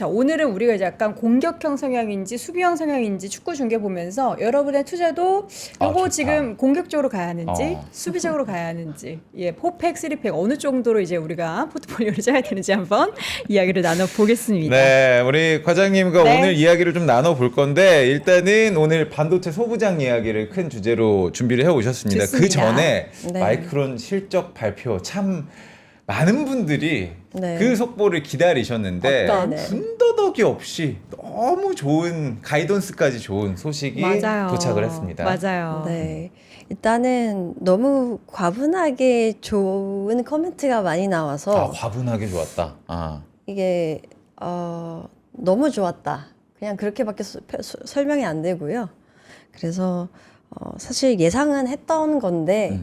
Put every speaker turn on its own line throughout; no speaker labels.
자, 오늘은 우리가 이제 약간 공격형 성향인지 수비형 성향인지 축구 중계 보면서 여러분의 투자도 요거
좋다.
지금 공격적으로 가야 하는지
어.
수비적으로 가야 하는지 4팩, 3팩 어느 정도로 이제 우리가 포트폴리오를 짜야 되는지 한번 이야기를 나눠보겠습니다.
네, 우리 과장님과
네.
오늘 이야기를 좀 나눠볼 건데 일단은 오늘 반도체 소부장 이야기를 큰 주제로 준비를 해오셨습니다. 그
좋습니다.
전에
네.
마이크론 실적 발표 참 많은 분들이
네.
그 속보를 기다리셨는데
어떤?
군더더기 없이 너무 좋은 가이던스까지 좋은 소식이
맞아요.
도착을 했습니다.
맞아요.
네. 일단은 너무 과분하게 좋은 코멘트가 많이 나와서
과분하게 좋았다.
이게 너무 좋았다. 그냥 그렇게밖에 설명이 안 되고요. 그래서 사실 예상은 했던 건데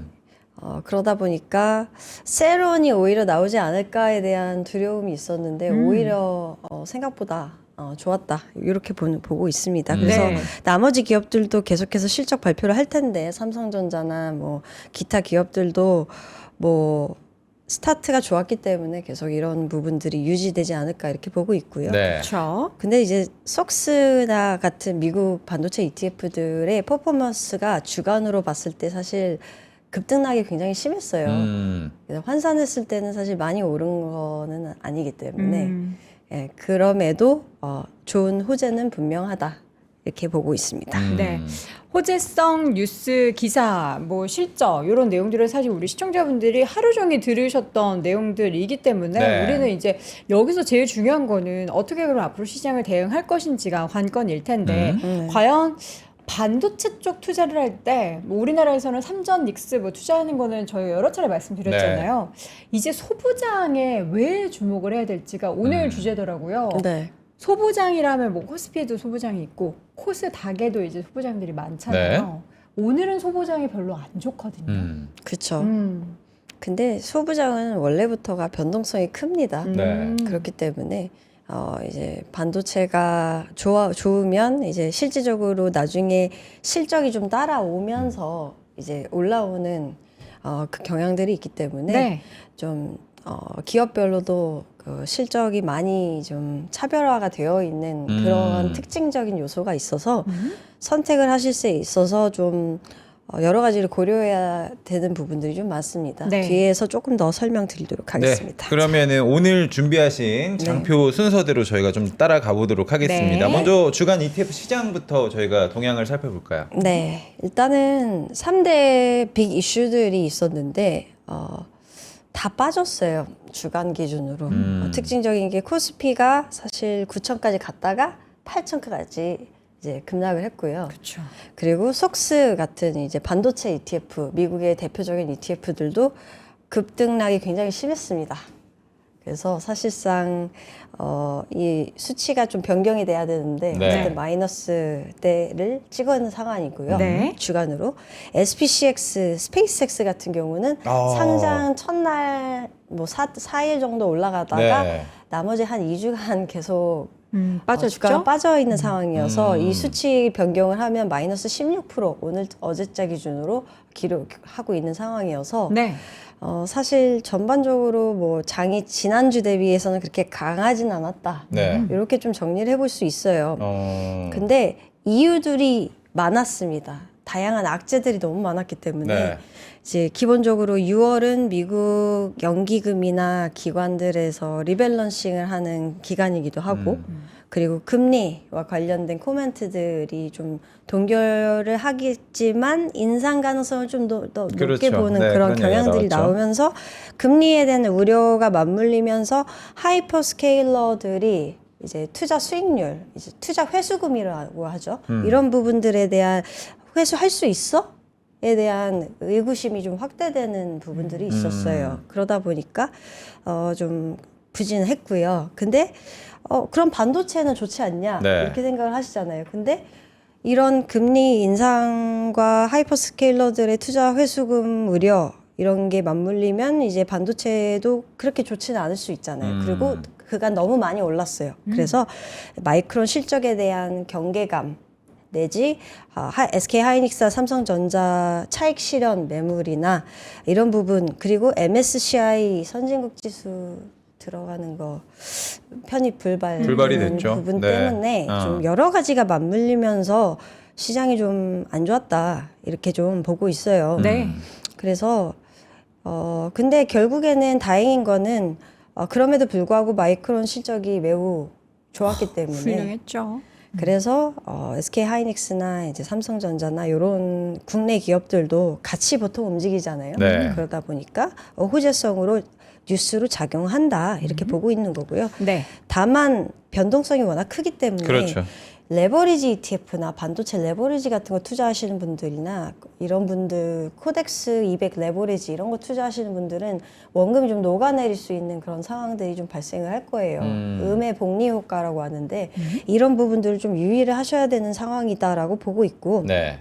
그러다 보니까 세론이 오히려 나오지 않을까에 대한 두려움이 있었는데 오히려 생각보다 좋았다 이렇게 보고 있습니다. 그래서
네.
나머지 기업들도 계속해서 실적 발표를 할 텐데 삼성전자나 뭐 기타 기업들도 뭐 스타트가 좋았기 때문에 계속 이런 부분들이 유지되지 않을까 이렇게 보고 있고요.
네.
그렇죠.
근데 이제 속스나 같은 미국 반도체 ETF들의 퍼포먼스가 주간으로 봤을 때 사실 급등락이 굉장히 심했어요. 그래서 환산했을 때는 사실 많이 오른 거는 아니기 때문에 예, 그럼에도 좋은 호재는 분명하다 이렇게 보고 있습니다.
네. 호재성 뉴스 기사 뭐 실적 이런 내용들을 사실 우리 시청자분들이 하루 종일 들으셨던 내용들이기 때문에
네.
우리는 이제 여기서 제일 중요한 거는 어떻게 그럼 앞으로 시장을 대응할 것인지가 관건일 텐데 과연 반도체 쪽 투자를 할 때 뭐 우리나라에서는 삼전 닉스 뭐 투자하는 거는 저희 여러 차례 말씀드렸잖아요. 이제 소부장에 왜 주목을 해야 될지가 오늘 주제더라고요.
네.
소부장이라면 뭐 코스피에도 소부장이 있고 코스닥에도 이제 소부장들이 많잖아요. 오늘은 소부장이 별로 안 좋거든요.
그렇죠. 근데 소부장은 원래부터가 변동성이 큽니다.
네.
그렇기 때문에 이제 반도체가 좋으면 이제 실질적으로 나중에 실적이 좀 따라오면서 이제 올라오는 그 경향들이 있기 때문에
네.
좀 기업별로도 그 실적이 많이 좀 차별화가 되어 있는 그런 특징적인 요소가 있어서 선택을 하실 수 있어서 좀 여러 가지를 고려해야 되는 부분들이 좀 많습니다.
네.
뒤에서 조금 더 설명드리도록 하겠습니다.
네, 그러면은 오늘 준비하신 장표 순서대로 저희가 좀 따라가 보도록 하겠습니다.
네.
먼저 주간 ETF 시장부터 저희가 동향을 살펴볼까요?
네, 일단은 3대 빅 이슈들이 있었는데 다 빠졌어요. 주간 기준으로. 특징적인 게 코스피가 사실 9천까지 갔다가 8천까지 이제 급락을 했고요.
그렇죠.
그리고 속스 같은 이제 반도체 ETF, 미국의 대표적인 ETF들도 급등락이 굉장히 심했습니다. 그래서 사실상 이 수치가 좀 변경이 돼야 되는데
네.
어쨌든 마이너스대를 찍어있는 상황이고요.
네.
주간으로 SPCX, 스페이스X 같은 경우는 상장 첫날 뭐 4일 정도 올라가다가
네.
나머지 한 2주간 계속
빠졌죠.
주가가 빠져 있는 상황이어서 이 수치 변경을 하면 마이너스 16% 오늘 어제자 기준으로 기록하고 있는 상황이어서
네.
사실 전반적으로 뭐 장이 지난주 대비해서는 그렇게 강하진 않았다.
네.
이렇게 좀 정리를 해볼 수 있어요.
어...
근데 이유들이 많았습니다. 다양한 악재들이 너무 많았기 때문에
네.
이제 기본적으로 6월은 미국 연기금이나 기관들에서 리밸런싱을 하는 기간이기도 하고 그리고 금리와 관련된 코멘트들이 좀 동결을 하겠지만 인상 가능성을 좀 더 높게
그렇죠.
보는
네,
그런
그런 얘기가
경향들이
나왔죠.
나오면서 금리에 대한 우려가 맞물리면서 하이퍼스케일러들이 이제 투자 수익률, 이제 투자 회수금이라고 하죠. 이런 부분들에 대한 회수할 수 있어? 에 대한 의구심이 좀 확대되는 부분들이 있었어요. 그러다 보니까 좀 부진했고요. 근데 그럼 반도체는 좋지 않냐
네.
이렇게 생각을 하시잖아요. 근데 이런 금리 인상과 하이퍼스케일러들의 투자 회수금 우려 이런 게 맞물리면 이제 반도체도 그렇게 좋지는 않을 수 있잖아요. 그리고 그간 너무 많이 올랐어요. 그래서 마이크론 실적에 대한 경계감 내지 SK 하이닉스와 삼성전자 차익 실현 매물이나 이런 부분 그리고 MSCI 선진국 지수 들어가는 거 편입
불발이 됐죠.
부분
네.
때문에
어.
좀 여러 가지가 맞물리면서 시장이 좀 안 좋았다 이렇게 좀 보고 있어요.
네.
그래서 근데 결국에는 다행인 거는 그럼에도 불구하고 마이크론 실적이 매우 좋았기 때문에
훌륭했죠.
그래서 SK 하이닉스나 이제 삼성전자나 이런 국내 기업들도 같이 보통 움직이잖아요.
네.
그러다 보니까 호재성으로 뉴스로 작용한다 이렇게 보고 있는 거고요.
네.
다만 변동성이 워낙 크기 때문에
그렇죠.
레버리지 ETF나 반도체 레버리지 같은 거 투자하시는 분들이나 이런 분들 코덱스 200 레버리지 이런 거 투자하시는 분들은 원금이 좀 녹아내릴 수 있는 그런 상황들이 좀 발생을 할 거예요. 음의 복리 효과라고 하는데 이런 부분들을 좀 유의를 하셔야 되는 상황이다라고 보고 있고
네.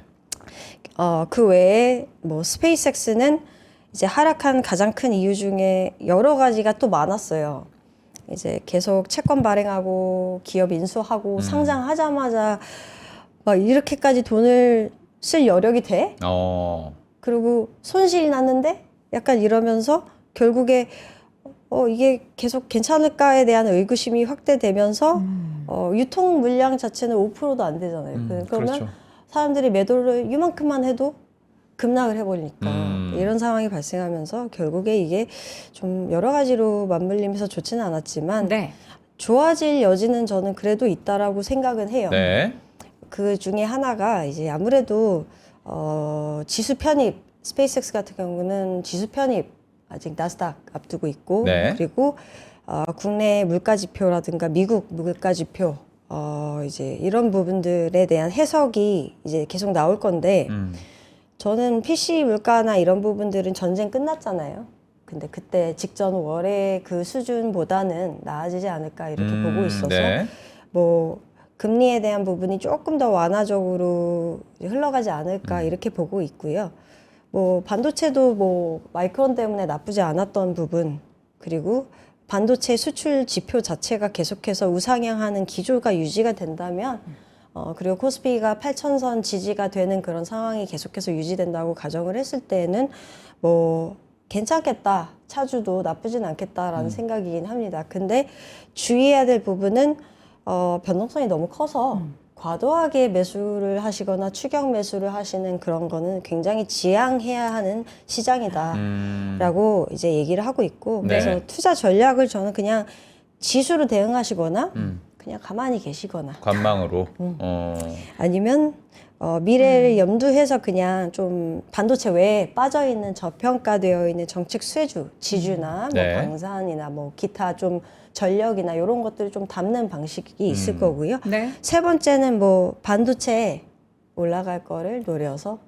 그 외에 뭐 스페이스X는 이제 하락한 가장 큰 이유 중에 여러 가지가 또 많았어요. 이제 계속 채권 발행하고 기업 인수하고 상장하자마자 막 이렇게까지 돈을 쓸 여력이 돼? 그리고 손실이 났는데 약간 이러면서 결국에 이게 계속 괜찮을까에 대한 의구심이 확대되면서 유통 물량 자체는 5%도 안 되잖아요. 그러면
그렇죠.
사람들이 매도를 이만큼만 해도 급락을 해버리니까 이런 상황이 발생하면서 결국에 이게 좀 여러 가지로 맞물리면서 좋지는 않았지만
네.
좋아질 여지는 저는 그래도 있다라고 생각은 해요.
네.
그 중에 하나가 이제 아무래도 지수 편입 스페이스X 같은 경우는 지수 편입 아직 나스닥 앞두고 있고
네.
그리고 국내 물가 지표라든가 미국 물가 지표 이제 이런 부분들에 대한 해석이 이제 계속 나올 건데 저는 PC 물가나 이런 부분들은 전쟁 끝났잖아요. 근데 그때 직전 월의 그 수준보다는 나아지지 않을까 이렇게 보고 있어서
네.
뭐 금리에 대한 부분이 조금 더 완화적으로 흘러가지 않을까 이렇게 보고 있고요. 뭐 반도체도 뭐 마이크론 때문에 나쁘지 않았던 부분 그리고 반도체 수출 지표 자체가 계속해서 우상향하는 기조가 유지가 된다면 그리고 코스피가 8,000선 지지가 되는 그런 상황이 계속해서 유지된다고 가정을 했을 때에는 뭐 괜찮겠다. 차주도 나쁘진 않겠다라는 생각이긴 합니다. 근데 주의해야 될 부분은 변동성이 너무 커서 과도하게 매수를 하시거나 추격 매수를 하시는 그런 거는 굉장히 지양해야 하는 시장이다라고 이제 얘기를 하고 있고
네.
그래서 투자 전략을 저는 그냥 지수로 대응하시거나 그냥 가만히 계시거나
관망으로.
아니면 미래를 염두해서 그냥 좀 반도체 외에 빠져있는 저평가되어 있는 정책 수혜주, 지주나 뭐
네.
방산이나 뭐 기타 좀 전력이나 이런 것들을 좀 담는 방식이 있을 거고요.
네.
세 번째는 뭐 반도체 올라갈 거를 노려서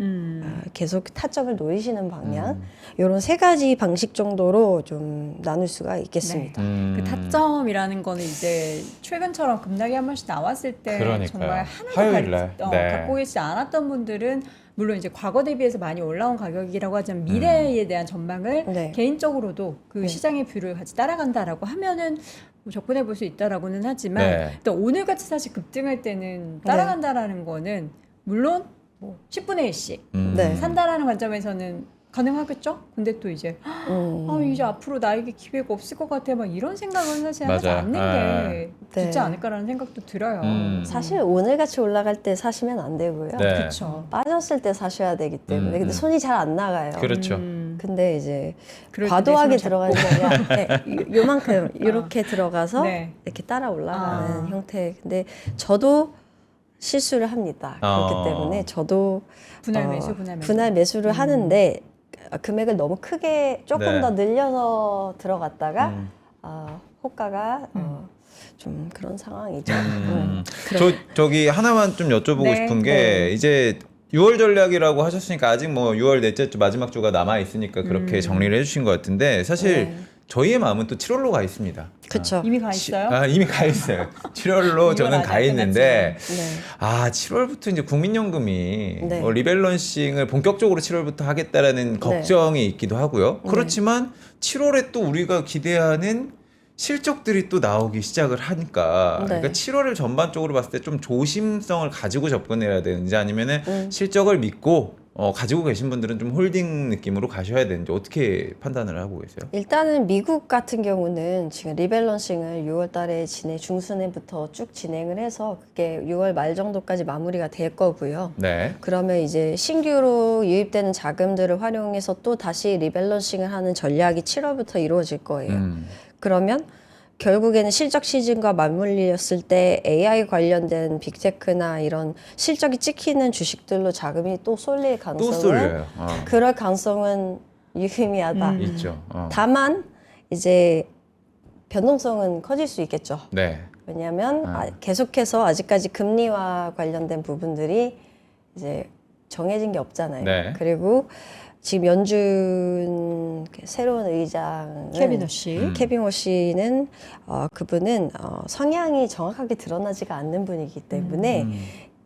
계속 타점을 노리시는 방향 이런 세 가지 방식 정도로 좀 나눌 수가 있겠습니다.
그 타점이라는 거는 이제 최근처럼 급락이 한 번씩 나왔을 때
그러니까요.
정말 하나도
화요일 날. 네.
갖고 계시지 않았던 분들은 물론 이제 과거 대비해서 많이 올라온 가격이라고 하지만 미래에 대한 전망을
네.
개인적으로도 그
네.
시장의 뷰를 같이 따라간다라고 하면은 뭐 접근해 볼 수 있다라고는 하지만
네.
일단 오늘같이 사실 급등할 때는 따라간다라는 거는 물론 뭐 10분의 1씩
네.
산다라는 관점에서는 가능하겠죠? 근데 또 이제 이제 앞으로 나에게 기회가 없을 것 같아 막 이런 생각은 사실 하지
맞아요.
않는 게
네.
좋지 않을까라는 생각도 들어요.
사실 오늘같이 올라갈 때 사시면 안 되고요.
네.
그렇죠.
빠졌을 때 사셔야 되기 때문에 근데 손이 잘 안 나가요.
그렇죠.
근데 이제
그럴 때
과도하게
내 손을
들어가는 게 아니라 네, 요만큼 이렇게 들어가서
네.
이렇게 따라 올라가는 형태. 근데 저도 실수를 합니다. 그렇기 때문에 저도
분할 매수, 분할 매수.
분할 매수를 하는데 금액을 너무 크게 조금
네.
더 늘려서 들어갔다가 호가가 좀 그런 상황이죠.
저기 하나만 좀 여쭤보고
네.
싶은 게
네.
이제 6월 전략이라고 하셨으니까 아직 뭐 6월 넷째 주 마지막 주가 남아 있으니까 그렇게 정리를 해주신 것 같은데 사실
네.
저희의 마음은 또 7월로 가 있습니다.
그렇죠.
이미 가 있어요?
이미 가 있어요. 7월로 저는
아직
가
안
있는데
네.
7월부터 이제 국민연금이
네.
리밸런싱을 본격적으로 7월부터 하겠다라는 걱정이 있기도 하고요.
네.
그렇지만 7월에 또 우리가 기대하는 실적들이 또 나오기 시작을 하니까
네.
그러니까 7월을 전반적으로 봤을 때 좀 조심성을 가지고 접근해야 되는지 아니면은 실적을 믿고 가지고 계신 분들은 좀 홀딩 느낌으로 가셔야 되는지 어떻게 판단을 하고 계세요?
일단은 미국 같은 경우는 지금 리밸런싱을 6월 달에 중순에부터 쭉 진행을 해서 그게 6월 말 정도까지 마무리가 될 거고요.
네.
그러면 이제 신규로 유입되는 자금들을 활용해서 또 다시 리밸런싱을 하는 전략이 7월부터 이루어질 거예요. 그러면 결국에는 실적 시즌과 맞물렸을 때 AI 관련된 빅테크나 이런 실적이 찍히는 주식들로 자금이 또 쏠릴
또
가능성은
쏠려요.
그럴 가능성은 유의미하다.
있죠.
다만 이제 변동성은 커질 수 있겠죠.
네.
왜냐하면 계속해서 아직까지 금리와 관련된 부분들이 이제 정해진 게 없잖아요.
네.
그리고 지금 연준 새로운 의장은
케빈 허씨.
케빈 허씨는 그분은 성향이 정확하게 드러나지가 않는 분이기 때문에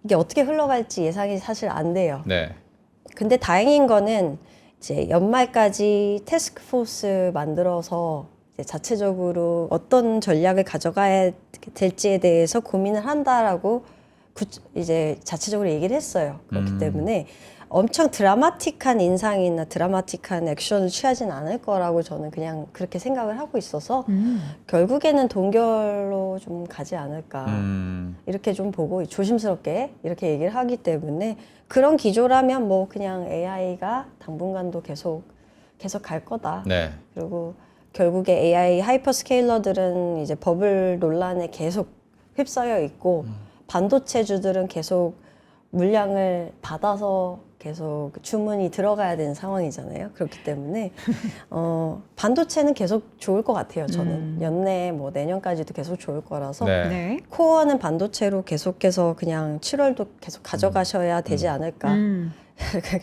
이게 어떻게 흘러갈지 예상이 사실 안 돼요.
네.
근데 다행인 거는 이제 연말까지 태스크포스 만들어서 이제 자체적으로 어떤 전략을 가져가야 될지에 대해서 고민을 한다라고 이제 자체적으로 얘기를 했어요. 그렇기 때문에 엄청 드라마틱한 인상이나 드라마틱한 액션을 취하진 않을 거라고 저는 그냥 그렇게 생각을 하고 있어서 결국에는 동결로 좀 가지 않을까 이렇게 좀 보고 조심스럽게 이렇게 얘기를 하기 때문에 그런 기조라면 뭐 그냥 AI가 당분간도 계속 갈 거다.
네.
그리고 결국에 AI 하이퍼스케일러들은 이제 버블 논란에 계속 휩싸여 있고 반도체주들은 계속 물량을 받아서 계속 주문이 들어가야 되는 상황이잖아요. 그렇기 때문에 반도체는 계속 좋을 것 같아요. 저는 연내 뭐 내년까지도 계속 좋을 거라서
네.
네.
코어는 반도체로 계속해서 그냥 7월도 계속 가져가셔야 되지 않을까.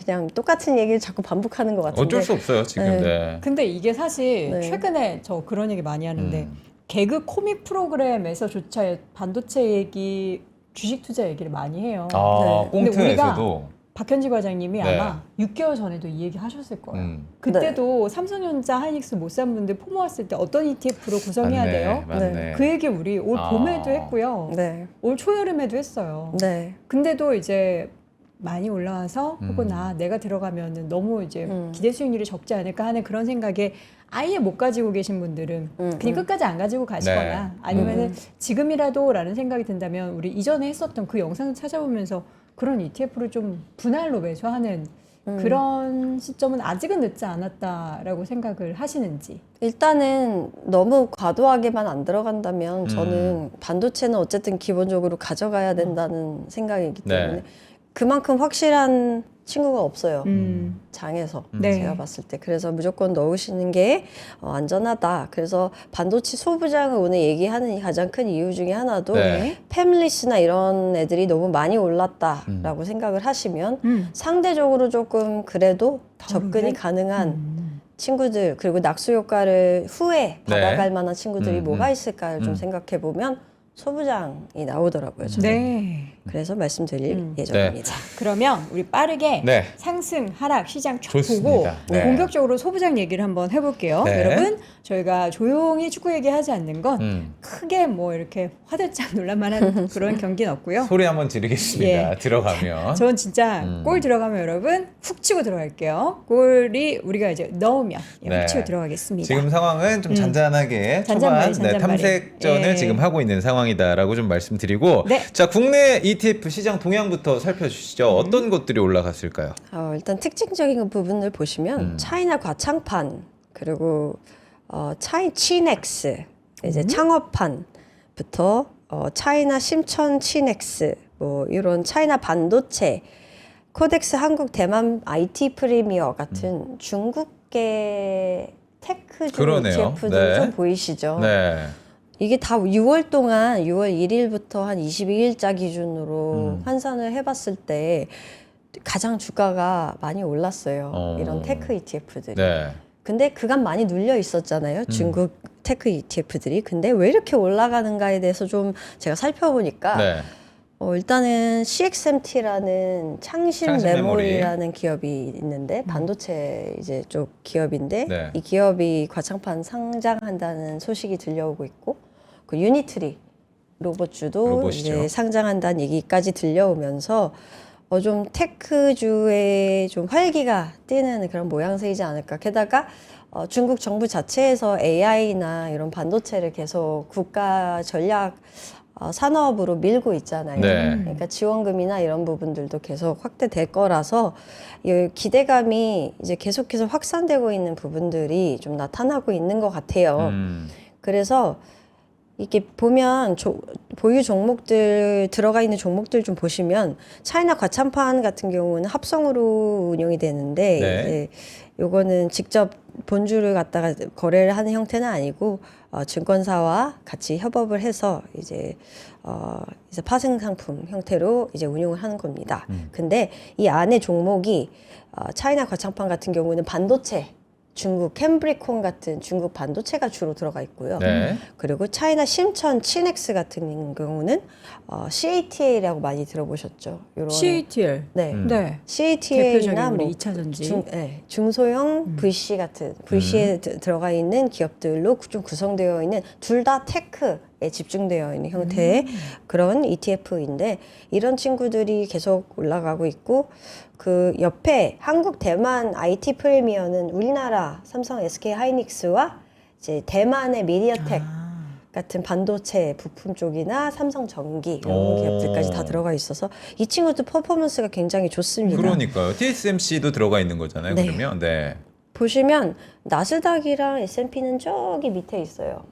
그냥 똑같은 얘기를 자꾸 반복하는 것 같은데
어쩔 수 없어요 지금.
네.
네.
근데 이게 사실
네.
최근에 저 그런 얘기 많이 하는데 개그 코믹 프로그램에서조차 반도체 얘기, 주식 투자 얘기를 많이 해요.
아,
근데
꽁트에서도.
박현지 과장님이
네.
아마 6개월 전에도 이 얘기 하셨을 거예요.
음.
그때도 삼성전자, 하이닉스 못 산 분들 포모 왔을 때 어떤 ETF로 구성해야
맞네,
돼요?
맞네.
그 얘기 우리 올 봄에도 했고요.
네.
올 초여름에도 했어요.
네.
근데도 이제 많이 올라와서 혹은 내가 들어가면은 너무 이제 기대 수익률이 적지 않을까 하는 그런 생각에 아예 못 가지고 계신 분들은 그냥 끝까지 안 가지고 가시거나
네.
아니면은 지금이라도라는 생각이 든다면 우리 이전에 했었던 그 영상을 찾아보면서 그런 ETF를 좀 분할로 매수하는 그런 시점은 아직은 늦지 않았다라고 생각을 하시는지.
일단은 너무 과도하게만 안 들어간다면 저는 반도체는 어쨌든 기본적으로 가져가야 된다는 생각이기 때문에
네.
그만큼 확실한 친구가 없어요. 장에서
네.
제가 봤을 때. 그래서 무조건 넣으시는 게 안전하다. 그래서 반도체 소부장을 오늘 얘기하는 가장 큰 이유 중에 하나도
네.
패밀리스나 이런 애들이 너무 많이 올랐다라고 생각을 하시면 상대적으로 조금 그래도 접근이 가능한 친구들 그리고 낙수 효과를 후에 받아갈 만한 친구들이 뭐가 있을까를 좀 생각해 보면 소부장이 나오더라고요. 저는.
네.
그래서 말씀드릴 예정입니다.
그러면 우리 빠르게
네.
상승, 하락, 시장 쭉
좋습니다.
보고
네.
본격적으로 소부장 얘기를 한번 해볼게요.
네.
여러분, 저희가 조용히 축구 얘기하지 않는 건 크게 뭐 이렇게 화들짝 놀랄만한 그런 경기는 없고요.
소리 한번 지르겠습니다.
예.
들어가면.
전 진짜 골 들어가면 여러분 훅 치고 들어갈게요. 골이 우리가 이제 넣으면
네.
훅 치고 들어가겠습니다.
지금 상황은 좀 잔잔하게
잔잔바리,
초반
잔잔바리.
탐색전을
예.
지금 하고 있는 상황이다라고 좀 말씀드리고
네.
자 국내 ETF 시장 동향부터 살펴주시죠. 어떤 것들이 올라갔을까요?
일단 특징적인 부분을 보시면 차이나 과창판 그리고 치넥스 이제 창업판부터 차이나 심천 치넥스 뭐 이런 차이나 반도체 코덱스 한국 대만 IT 프리미어 같은 중국계 테크
그러네요.
ETF들
네.
좀 보이시죠?
네.
이게 다 6월 동안 6월 1일부터 한 22일자 기준으로 환산을 해봤을 때 가장 주가가 많이 올랐어요. 이런 테크 ETF들이.
네.
근데 그간 많이 눌려 있었잖아요. 중국 테크 ETF들이. 근데 왜 이렇게 올라가는가에 대해서 좀 제가 살펴보니까
네.
일단은 CXMT라는 창신
창신
메모리라는 기업이 있는데 반도체 이제 쪽 기업인데
네.
이 기업이 과창판 상장한다는 소식이 들려오고 있고 그 유니트리 로봇주도
로봇이죠.
이제 상장한다는 얘기까지 들려오면서 좀 테크주에 좀 활기가 뛰는 그런 모양새이지 않을까. 게다가 중국 정부 자체에서 AI나 이런 반도체를 계속 국가 전략 산업으로 밀고 있잖아요.
네.
그러니까 지원금이나 이런 부분들도 계속 확대될 거라서 이 기대감이 이제 계속해서 확산되고 있는 부분들이 좀 나타나고 있는 것 같아요. 그래서 이게 보면 보유 종목들 들어가 있는 종목들 좀 보시면 차이나 과창판 같은 경우는 합성으로 운영이 되는데
네.
이제 요거는 직접 본주를 갖다가 거래를 하는 형태는 아니고 증권사와 같이 협업을 해서 이제 파생 상품 형태로 이제 운용을 하는 겁니다. 근데 이 안에 종목이 차이나 과창판 같은 경우는 반도체 중국 캠브리콘 같은 중국 반도체가 주로 들어가 있고요.
네.
그리고 차이나 심천 치넥스 같은 경우는 CATL이라고 많이 들어보셨죠? 요런
CATL.
네.
네.
CATL이나
대표적인
뭐
우리 2차 전지.
중소형 VC 같은 VC에 들어가 있는 기업들로 좀 구성되어 있는 둘 다 테크에 집중되어 있는 형태의 그런 ETF인데 이런 친구들이 계속 올라가고 있고 그 옆에 한국 대만 IT 프리미어는 우리나라 삼성 SK 하이닉스와 이제 대만의 미디어텍 같은 반도체 부품 쪽이나 삼성전기 이런
오.
기업들까지 다 들어가 있어서 이 친구도 퍼포먼스가 굉장히 좋습니다.
그러니까요. TSMC도 들어가 있는 거잖아요.
네.
그러면 네.
보시면 나스닥이랑 S&P는 저기 밑에 있어요.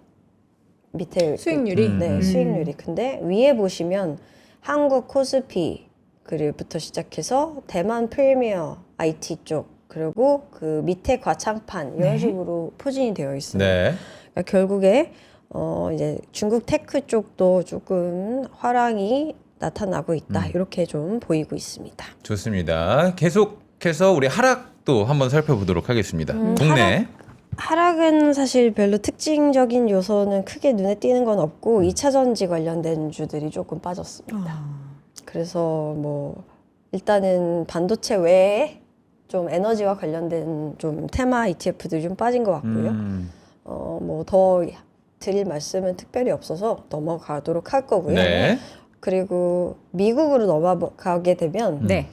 밑에
수익률이?
네, 수익률이. 근데 위에 보시면 한국 코스피 그리고부터 시작해서 대만 프리미어 IT 쪽 그리고 그 밑에 과창판 이런 식으로 포진이 되어 있어요.
네.
그러니까 결국에 이제 중국 테크 쪽도 조금 화랑이 나타나고 있다. 이렇게 좀 보이고 있습니다.
좋습니다. 계속해서 우리 하락도 한번 살펴보도록 하겠습니다. 국내.
하락은 사실 별로 특징적인 요소는 크게 눈에 띄는 건 없고 2차 전지 관련된 주들이 조금 빠졌습니다. 그래서 뭐 일단은 반도체 외에 좀 에너지와 관련된 좀 테마 ETF들이 좀 빠진 것 같고요. 뭐 더 드릴 말씀은 특별히 없어서 넘어가도록 할 거고요.
네.
그리고 미국으로 넘어가게 되면
네.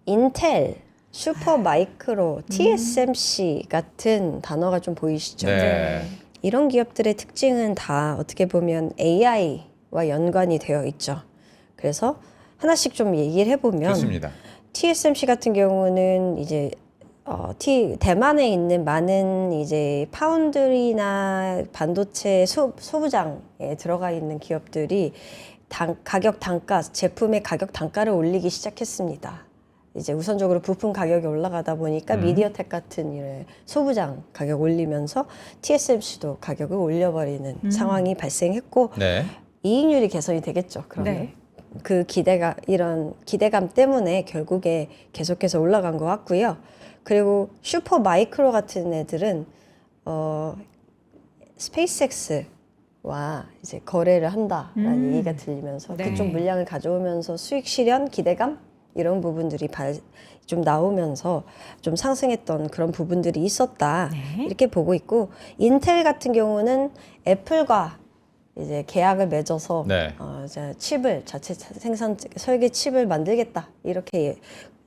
인텔, 슈퍼마이크로, TSMC 같은 단어가 좀 보이시죠?
네.
이런 기업들의 특징은 다 어떻게 보면 AI와 연관이 되어 있죠. 그래서 하나씩 좀 얘기를 해보면
좋습니다.
TSMC 같은 경우는 이제 대만에 있는 많은 이제 파운드리나 반도체 소부장에 들어가 있는 기업들이 가격 단가, 제품의 가격 단가를 올리기 시작했습니다. 이제 우선적으로 부품 가격이 올라가다 보니까 미디어텍 같은 이런 소부장 가격 올리면서 TSMC도 가격을 올려버리는 상황이 발생했고
네.
이익률이 개선이 되겠죠. 그러면
네.
그 이런 기대감 때문에 결국에 계속해서 올라간 것 같고요. 그리고 슈퍼 마이크로 같은 애들은 스페이스X와 이제 거래를 한다라는 얘기가 들리면서
네.
그쪽 물량을 가져오면서 수익 실현 기대감 이런 부분들이 좀 나오면서 좀 상승했던 그런 부분들이 있었다.
네.
이렇게 보고 있고 인텔 같은 경우는 애플과 이제 계약을 맺어서
네.
이제 칩을 자체 생산 설계 칩을 만들겠다 이렇게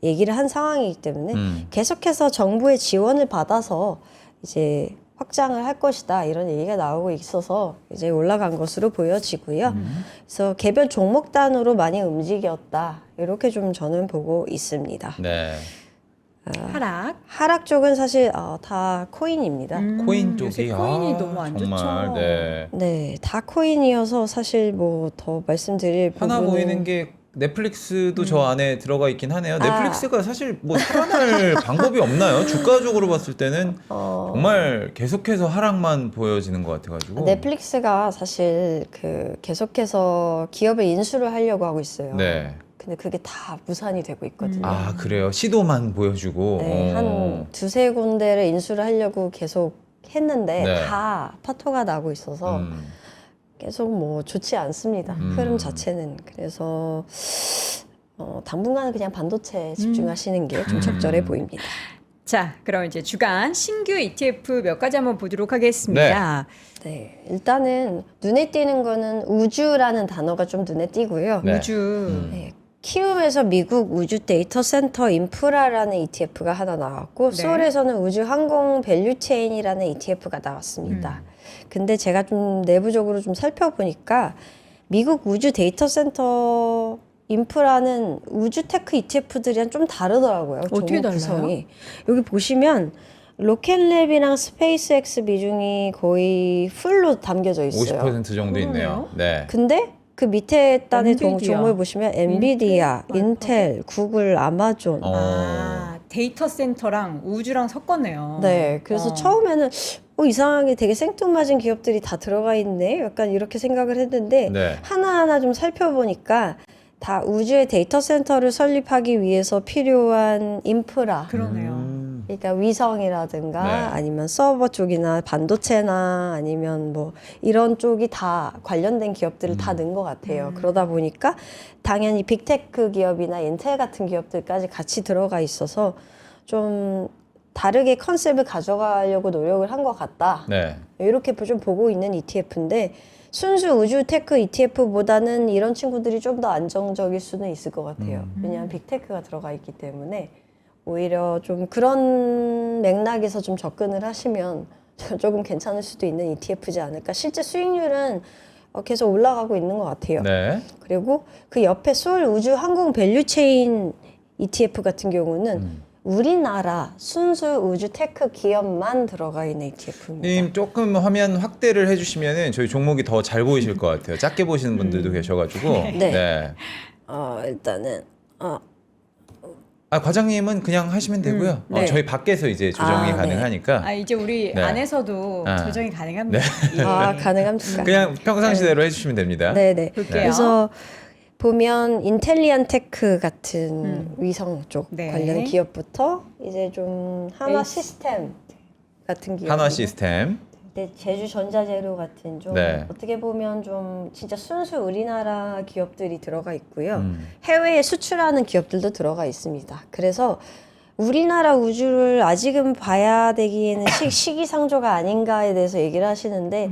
얘기를 한 상황이기 때문에 계속해서 정부의 지원을 받아서 이제 확장을 할 것이다 이런 얘기가 나오고 있어서 이제 올라간 것으로 보여지고요. 그래서 개별 종목 단으로 많이 움직였다 이렇게 좀 저는 보고 있습니다.
네.
하락 쪽은 사실 다 코인입니다.
코인
요새
쪽이
코인이 너무 안
정말
좋죠.
네.
네, 다 코인이어서 사실 뭐 더 말씀드릴
하나
부분은
보이는 게 넷플릭스도 저 안에 들어가 있긴 하네요. 넷플릭스가 사실 뭐 살아날 방법이 없나요? 주가적으로 봤을 때는 정말 계속해서 하락만 보여지는 것 같아가지고.
넷플릭스가 사실 그 계속해서 기업을 인수를 하려고 하고 있어요.
네.
근데 그게 다 무산이 되고 있거든요.
아 그래요. 시도만 보여주고.
네, 한 두세 군데를 인수를 하려고 계속 했는데
네.
다 파토가 나고 있어서 계속 뭐 좋지 않습니다. 흐름 자체는. 그래서 당분간은 그냥 반도체에 집중하시는 게 좀 적절해 보입니다.
자, 그럼 이제 주간 신규 ETF 몇 가지 한번 보도록 하겠습니다.
네, 일단은 눈에 띄는 거는 우주라는 단어가 좀 눈에 띄고요.
네.
우주.
네, 키움에서 미국 우주 데이터 센터 인프라라는 ETF가 하나 나왔고
네.
솔에서는 우주 항공 밸류 체인이라는 ETF가 나왔습니다. 근데 제가 좀 내부적으로 좀 살펴보니까 미국 우주 데이터 센터 인프라는 우주 테크 ETF들이랑 좀 다르더라고요.
어떻게
종목
달라요?
구성이. 여기 보시면 로켓랩이랑 스페이스X 비중이 거의 풀로 담겨져 있어요.
50% 정도 있네요. 네.
근데 그 밑에 단의
엔비디아,
종목을 보시면 엔비디아,
인텔,
인텔, 구글, 아마존.
아, 데이터 센터랑 우주랑 섞었네요.
네, 그래서 처음에는 이상하게 되게 생뚱맞은 기업들이 다 들어가 있네. 약간 이렇게 생각을 했는데
네.
하나하나 좀 살펴보니까 다 우주의 데이터 센터를 설립하기 위해서 필요한 인프라.
그러네요.
그러니까 위성이라든가
네.
아니면 서버 쪽이나 반도체나 아니면 뭐 이런 쪽이 다 관련된 기업들을 다 넣은 것 같아요. 그러다 보니까 당연히 빅테크 기업이나 인텔 같은 기업들까지 같이 들어가 있어서 좀 다르게 컨셉을 가져가려고 노력을 한 것 같다.
네.
이렇게 좀 보고 있는 ETF인데 순수 우주 테크 ETF보다는 이런 친구들이 좀 더 안정적일 수는 있을 것 같아요. 왜냐하면 빅테크가 들어가 있기 때문에 오히려 좀 그런 맥락에서 좀 접근을 하시면 조금 괜찮을 수도 있는 ETF지 않을까. 실제 수익률은 계속 올라가고 있는 것 같아요.
네.
그리고 그 옆에 솔 우주 항공 밸류체인 ETF 같은 경우는 우리나라 순수 우주 테크 기업만 들어가 있는 ETF입니다.
님 조금 화면 확대를 해주시면은 저희 종목이 더 잘 보이실 것 같아요. 작게 보시는 분들도 계셔가지고.
네. 일단은
과장님은 그냥 하시면 되고요.
네.
저희 밖에서 이제 조정이
네.
가능하니까
아, 이제 우리
네.
안에서도
아.
조정이 가능합니다. 예.
가능합니까?
그냥 평상시대로 해주시면 됩니다.
네네.
볼게요.
그래서 보면 인텔리안 테크 같은 위성 쪽
네.
관련 기업부터 이제 좀 한화
에이스.
시스템 같은 기업,
한화 시스템.
제주 전자재료 같은 좀
네.
어떻게 보면 좀 진짜 순수 우리나라 기업들이 들어가 있고요. 해외에 수출하는 기업들도 들어가 있습니다. 그래서 우리나라 우주를 아직은 봐야 되기에는 시기상조가 아닌가에 대해서 얘기를 하시는데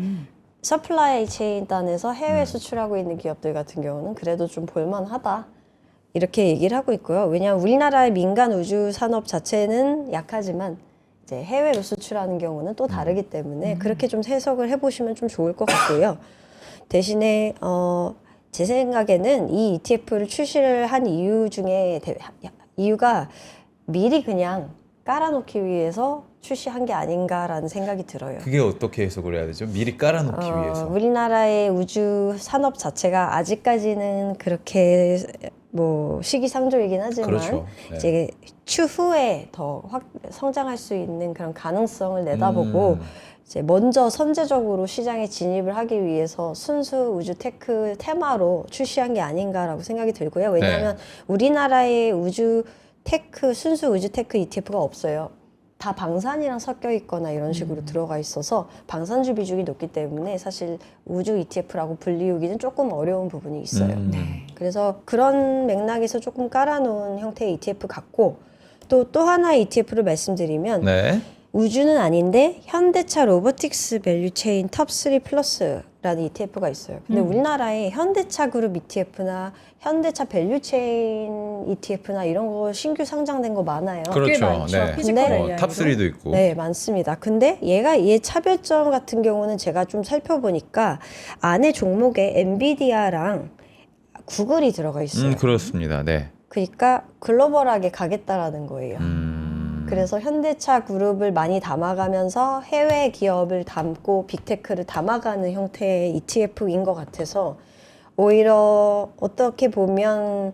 서플라이 체인 단에서 해외 수출하고 있는 기업들 같은 경우는 그래도 좀 볼만하다. 이렇게 얘기를 하고 있고요. 왜냐하면 우리나라의 민간 우주 산업 자체는 약하지만 이제 해외로 수출하는 경우는 또 다르기 때문에 그렇게 좀 해석을 해보시면 좀 좋을 것 같고요. 대신에 제 생각에는 이 ETF를 출시를 한 이유 중에 이유가 미리 그냥 깔아놓기 위해서 출시한 게 아닌가라는 생각이 들어요.
그게 어떻게 해석을 해야 되죠? 미리 깔아놓기 위해서.
우리나라의 우주 산업 자체가 아직까지는 그렇게 뭐 시기상조이긴 하지만
그렇죠. 네.
이제 추후에 더 성장할 수 있는 그런 가능성을 내다보고 이제 먼저 선제적으로 시장에 진입을 하기 위해서 순수 우주 테크 테마로 출시한 게 아닌가라고 생각이 들고요. 왜냐하면 우리나라의 우주 테크 순수 우주 테크 ETF가 없어요. 다 방산이랑 섞여 있거나 이런 식으로 들어가 있어서 방산주 비중이 높기 때문에 사실 우주 ETF라고 불리우기는 조금 어려운 부분이 있어요.
네.
그래서 그런 맥락에서 조금 깔아놓은 형태의 ETF 같고 또 하나의 ETF를 말씀드리면
네.
우주는 아닌데 현대차 로보틱스 밸류체인 탑3 플러스라는 ETF가 있어요. 근데 우리나라에 현대차 그룹 ETF나 현대차 밸류체인 ETF나 이런 거 신규 상장된 거 많아요.
꽤
그렇죠.
많죠.
네.
피지컬
근데
AI도.
탑3도 있고.
네, 많습니다. 근데 얘 차별점 같은 경우는 제가 좀 살펴보니까 안에 종목에 엔비디아랑 구글이 들어가 있어요.
그렇습니다. 네.
그러니까 글로벌하게 가겠다라는 거예요. 그래서 현대차 그룹을 많이 담아가면서 해외 기업을 담고 빅테크를 담아가는 형태의 ETF인 것 같아서 오히려 어떻게 보면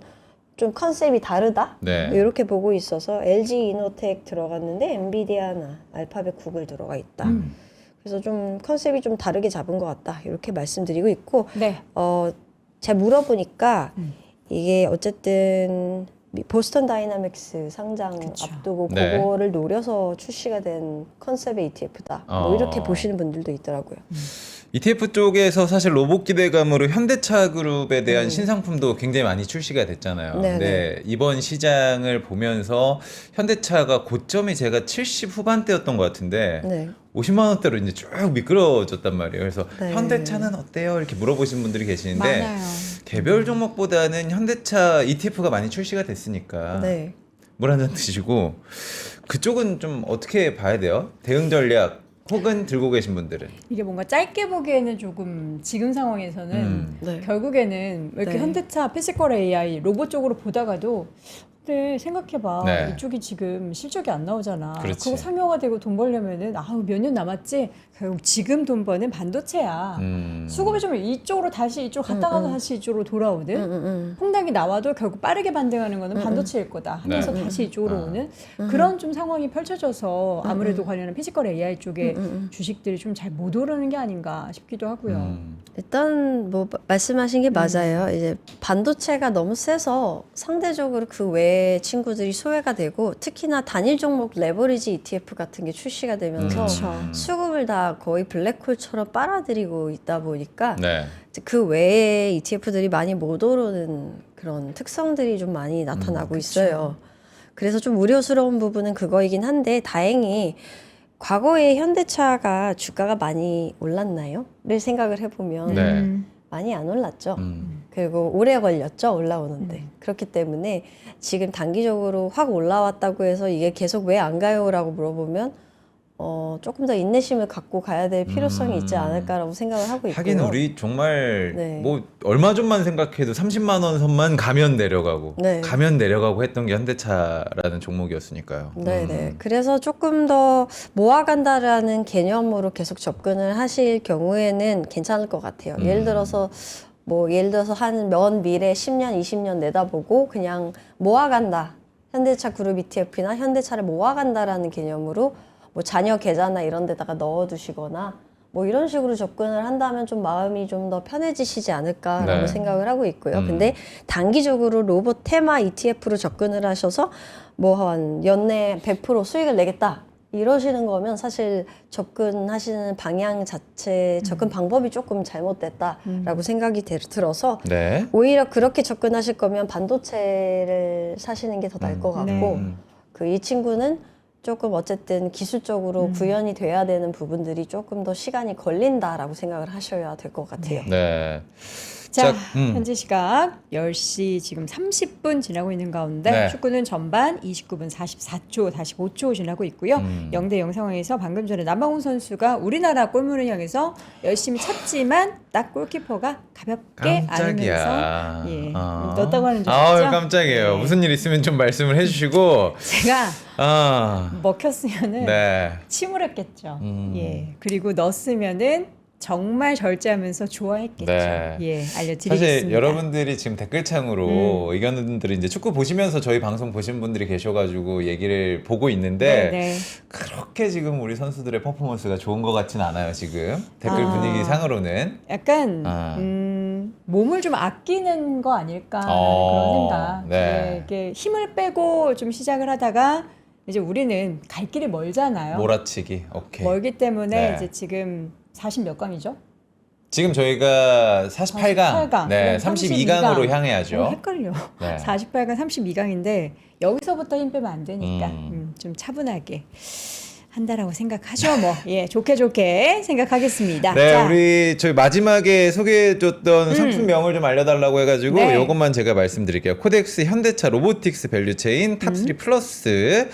좀 컨셉이 다르다?
네.
이렇게 보고 있어서 LG 이노텍 들어갔는데 엔비디아나 알파벳 구글 들어가 있다. 그래서 좀 컨셉이 좀 다르게 잡은 것 같다. 이렇게 말씀드리고 있고
네.
제가 물어보니까 이게 어쨌든 보스턴 다이나믹스 상장
그쵸.
앞두고
네.
그거를 노려서 출시가 된 컨셉의 ETF다. 뭐 이렇게 보시는 분들도 있더라고요.
ETF 쪽에서 사실 로봇 기대감으로 현대차 그룹에 대한 신상품도 굉장히 많이 출시가 됐잖아요.
네,
근데 이번 시장을 보면서 현대차가 고점이 제가 70 후반대였던 것 같은데
네.
50만 원대로 이제 쭉 미끄러졌단 말이에요. 그래서
네.
현대차는 어때요? 이렇게 물어보시는 분들이 계시는데
많아요.
개별 종목보다는 현대차 ETF가 많이 출시가 됐으니까
네.
물 한 잔 드시고 그쪽은 좀 어떻게 봐야 돼요? 대응 전략 혹은 들고 계신 분들은
이게 뭔가 짧게 보기에는 조금 지금 상황에서는
네.
결국에는 왜 이렇게
네.
현대차 피지컬 AI 로봇 쪽으로 보다가도 근데 생각해봐
네.
이쪽이 지금 실적이 안 나오잖아.
그렇지.
그거 상용화되고 돈 벌려면은 몇 년 남았지. 결국 지금 돈 버는 반도체야. 수급이 좀 이쪽으로 다시 이쪽 갔다가 다시 이쪽으로 돌아오는 폭락이 나와도 결국 빠르게 반등하는 거는 반도체일 거다 하면서
네.
다시 이쪽으로 오는 그런 좀 상황이 펼쳐져서 아무래도 관련한 피지컬 AI 쪽에 주식들이 좀 잘 못 오르는 게 아닌가 싶기도 하고요.
일단 뭐 말씀하신 게 맞아요. 이제 반도체가 너무 세서 상대적으로 그 외의 친구들이 소외가 되고 특히나 단일 종목 레버리지 ETF 같은 게 출시가 되면서 수급을 다 거의 블랙홀처럼 빨아들이고 있다 보니까
네.
이제 그 외에 ETF들이 많이 못 오르는 그런 특성들이 좀 많이 나타나고 있어요. 그래서 좀 우려스러운 부분은 그거이긴 한데 다행히 과거에 현대차가 주가가 많이 올랐나요? 를 생각을 해보면
네.
많이 안 올랐죠. 그리고 오래 걸렸죠, 올라오는데. 그렇기 때문에 지금 단기적으로 확 올라왔다고 해서 이게 계속 왜 안 가요? 라고 물어보면 조금 더 인내심을 갖고 가야 될 필요성이 있지 않을까라고 생각을 하고 있고요.
하긴 우리 정말
네.
뭐 얼마 전만 생각해도 30만 원 선만 가면 내려가고
네.
가면 내려가고 했던 게 현대차라는 종목이었으니까요.
네네. 그래서 조금 더 모아간다라는 개념으로 계속 접근을 하실 경우에는 괜찮을 것 같아요. 예를 들어서 한 먼 미래 10년, 20년 내다보고 그냥 모아간다. 현대차 그룹 ETF나 현대차를 모아간다라는 개념으로 뭐 자녀 계좌나 이런 데다가 넣어두시거나 뭐 이런 식으로 접근을 한다면 좀 마음이 좀 더 편해지시지 않을까라고
네.
생각을 하고 있고요. 근데 단기적으로 로봇 테마 ETF로 접근을 하셔서 뭐 한 연내 100% 수익을 내겠다 이러시는 거면 사실 접근하시는 방향 자체 접근 방법이 조금 잘못됐다라고 생각이 들어서
네.
오히려 그렇게 접근하실 거면 반도체를 사시는 게 더 나을 것 같고
네.
그 이 친구는 조금 어쨌든 기술적으로 구현이 돼야 되는 부분들이 조금 더 시간이 걸린다라고 생각을 하셔야 될 것 같아요.
네.
자,
자,
현재 시각 10시 지금 30분 지나고 있는 가운데
네.
축구는 전반 29분 44초, 45초 지나고 있고요. 0대 0 상황에서 방금 전에 남방훈 선수가 우리나라 골문을 향해서 열심히 찼지만 딱 골키퍼가 가볍게 안으면서
깜짝이야.
예,
아.
넣었다고 하는 줄
아우,
알았죠?
깜짝이에요.
네.
무슨 일 있으면 좀 말씀을 해주시고.
제가
아,
먹혔으면은
네.
침울했겠죠. 예. 그리고 넣었으면은 정말 절제하면서 좋아했겠죠.
네.
예, 알려드리겠습니다.
사실 여러분들이 지금 댓글창으로 의견들을 이제 축구 보시면서 저희 방송 보신 분들이 계셔가지고 얘기를 보고 있는데
네.
그렇게 지금 우리 선수들의 퍼포먼스가 좋은 것 같지는 않아요 지금 댓글
아.
분위기 상으로는.
약간
아.
몸을 좀 아끼는 거 아닐까라는
어,
그런 생각.
네.
예, 이렇게 힘을 빼고 좀 시작을 하다가 이제 우리는 갈 길이 멀잖아요.
몰아치기. 오케이.
멀기 때문에
네.
이제 지금 40 몇 강이죠?
지금 저희가 48강,
48강.
네,
그럼
32강으로 향해야죠.
헷갈려.
네.
48강, 32강인데 여기서부터 힘 빼면 안 되니까
음.
좀 차분하게 한다라고 생각하죠. 뭐 예, 좋게 생각하겠습니다.
네,
자,
우리 저희 마지막에 소개해줬던 상품명을 좀 알려달라고 해가지고
네.
이것만 제가 말씀드릴게요. 코덱스 현대차 로보틱스 밸류체인 탑3 플러스.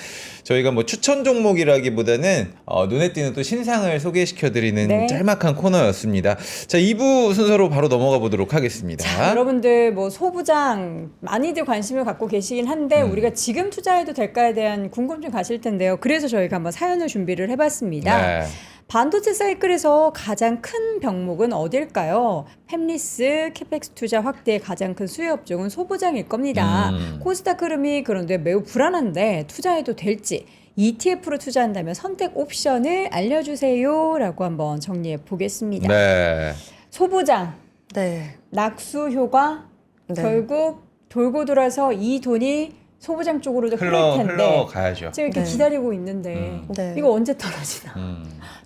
저희가 뭐 추천 종목이라기보다는 눈에 띄는 또 신상을 소개시켜드리는
네.
짤막한 코너였습니다. 자, 2부 순서로 바로 넘어가 보도록 하겠습니다.
자, 여러분들 뭐 소부장 많이들 관심을 갖고 계시긴 한데 우리가 지금 투자해도 될까에 대한 궁금증 가실 텐데요. 그래서 저희가 한번 사연을 준비를 해봤습니다.
네.
반도체 사이클에서 가장 큰 병목은 어딜까요? 팹리스, 캐펙스 투자 확대의 가장 큰 수혜 업종은 소부장일 겁니다. 코스닥 흐름이 그런데 매우 불안한데 투자해도 될지 ETF로 투자한다면 선택 옵션을 알려주세요 라고 한번 정리해 보겠습니다.
네.
소부장,
네.
낙수 효과,
네.
결국 돌고 돌아서 이 돈이 소부장 쪽으로도 흐를 텐데
흘러가야죠.
지금 이렇게
네.
기다리고 있는데
네.
이거 언제 떨어지나?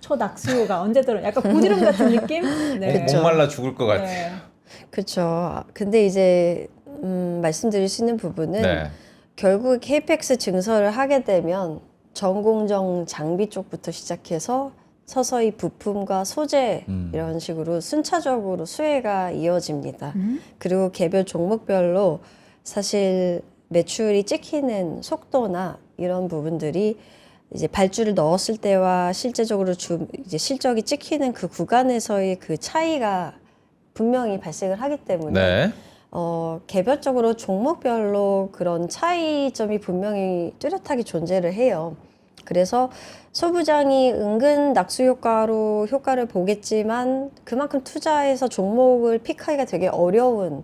저 낙수효가 언제 떨어? 약간 고드름 같은 느낌? 네.
그쵸.
목말라 죽을 것 같아요.
네.
그렇죠. 근데 이제 말씀드릴 수 있는 부분은
네.
결국 KPX 증설을 하게 되면 전공정 장비 쪽부터 시작해서 서서히 부품과 소재 이런 식으로 순차적으로 수혜가 이어집니다. 그리고 개별 종목별로 사실 매출이 찍히는 속도나 이런 부분들이 이제 발주를 넣었을 때와 실제적으로 이제 실적이 찍히는 그 구간에서의 그 차이가 분명히 발생을 하기 때문에
네.
개별적으로 종목별로 그런 차이점이 분명히 뚜렷하게 존재를 해요. 그래서 소부장이 은근 낙수 효과로 효과를 보겠지만 그만큼 투자해서 종목을 픽하기가 되게 어려운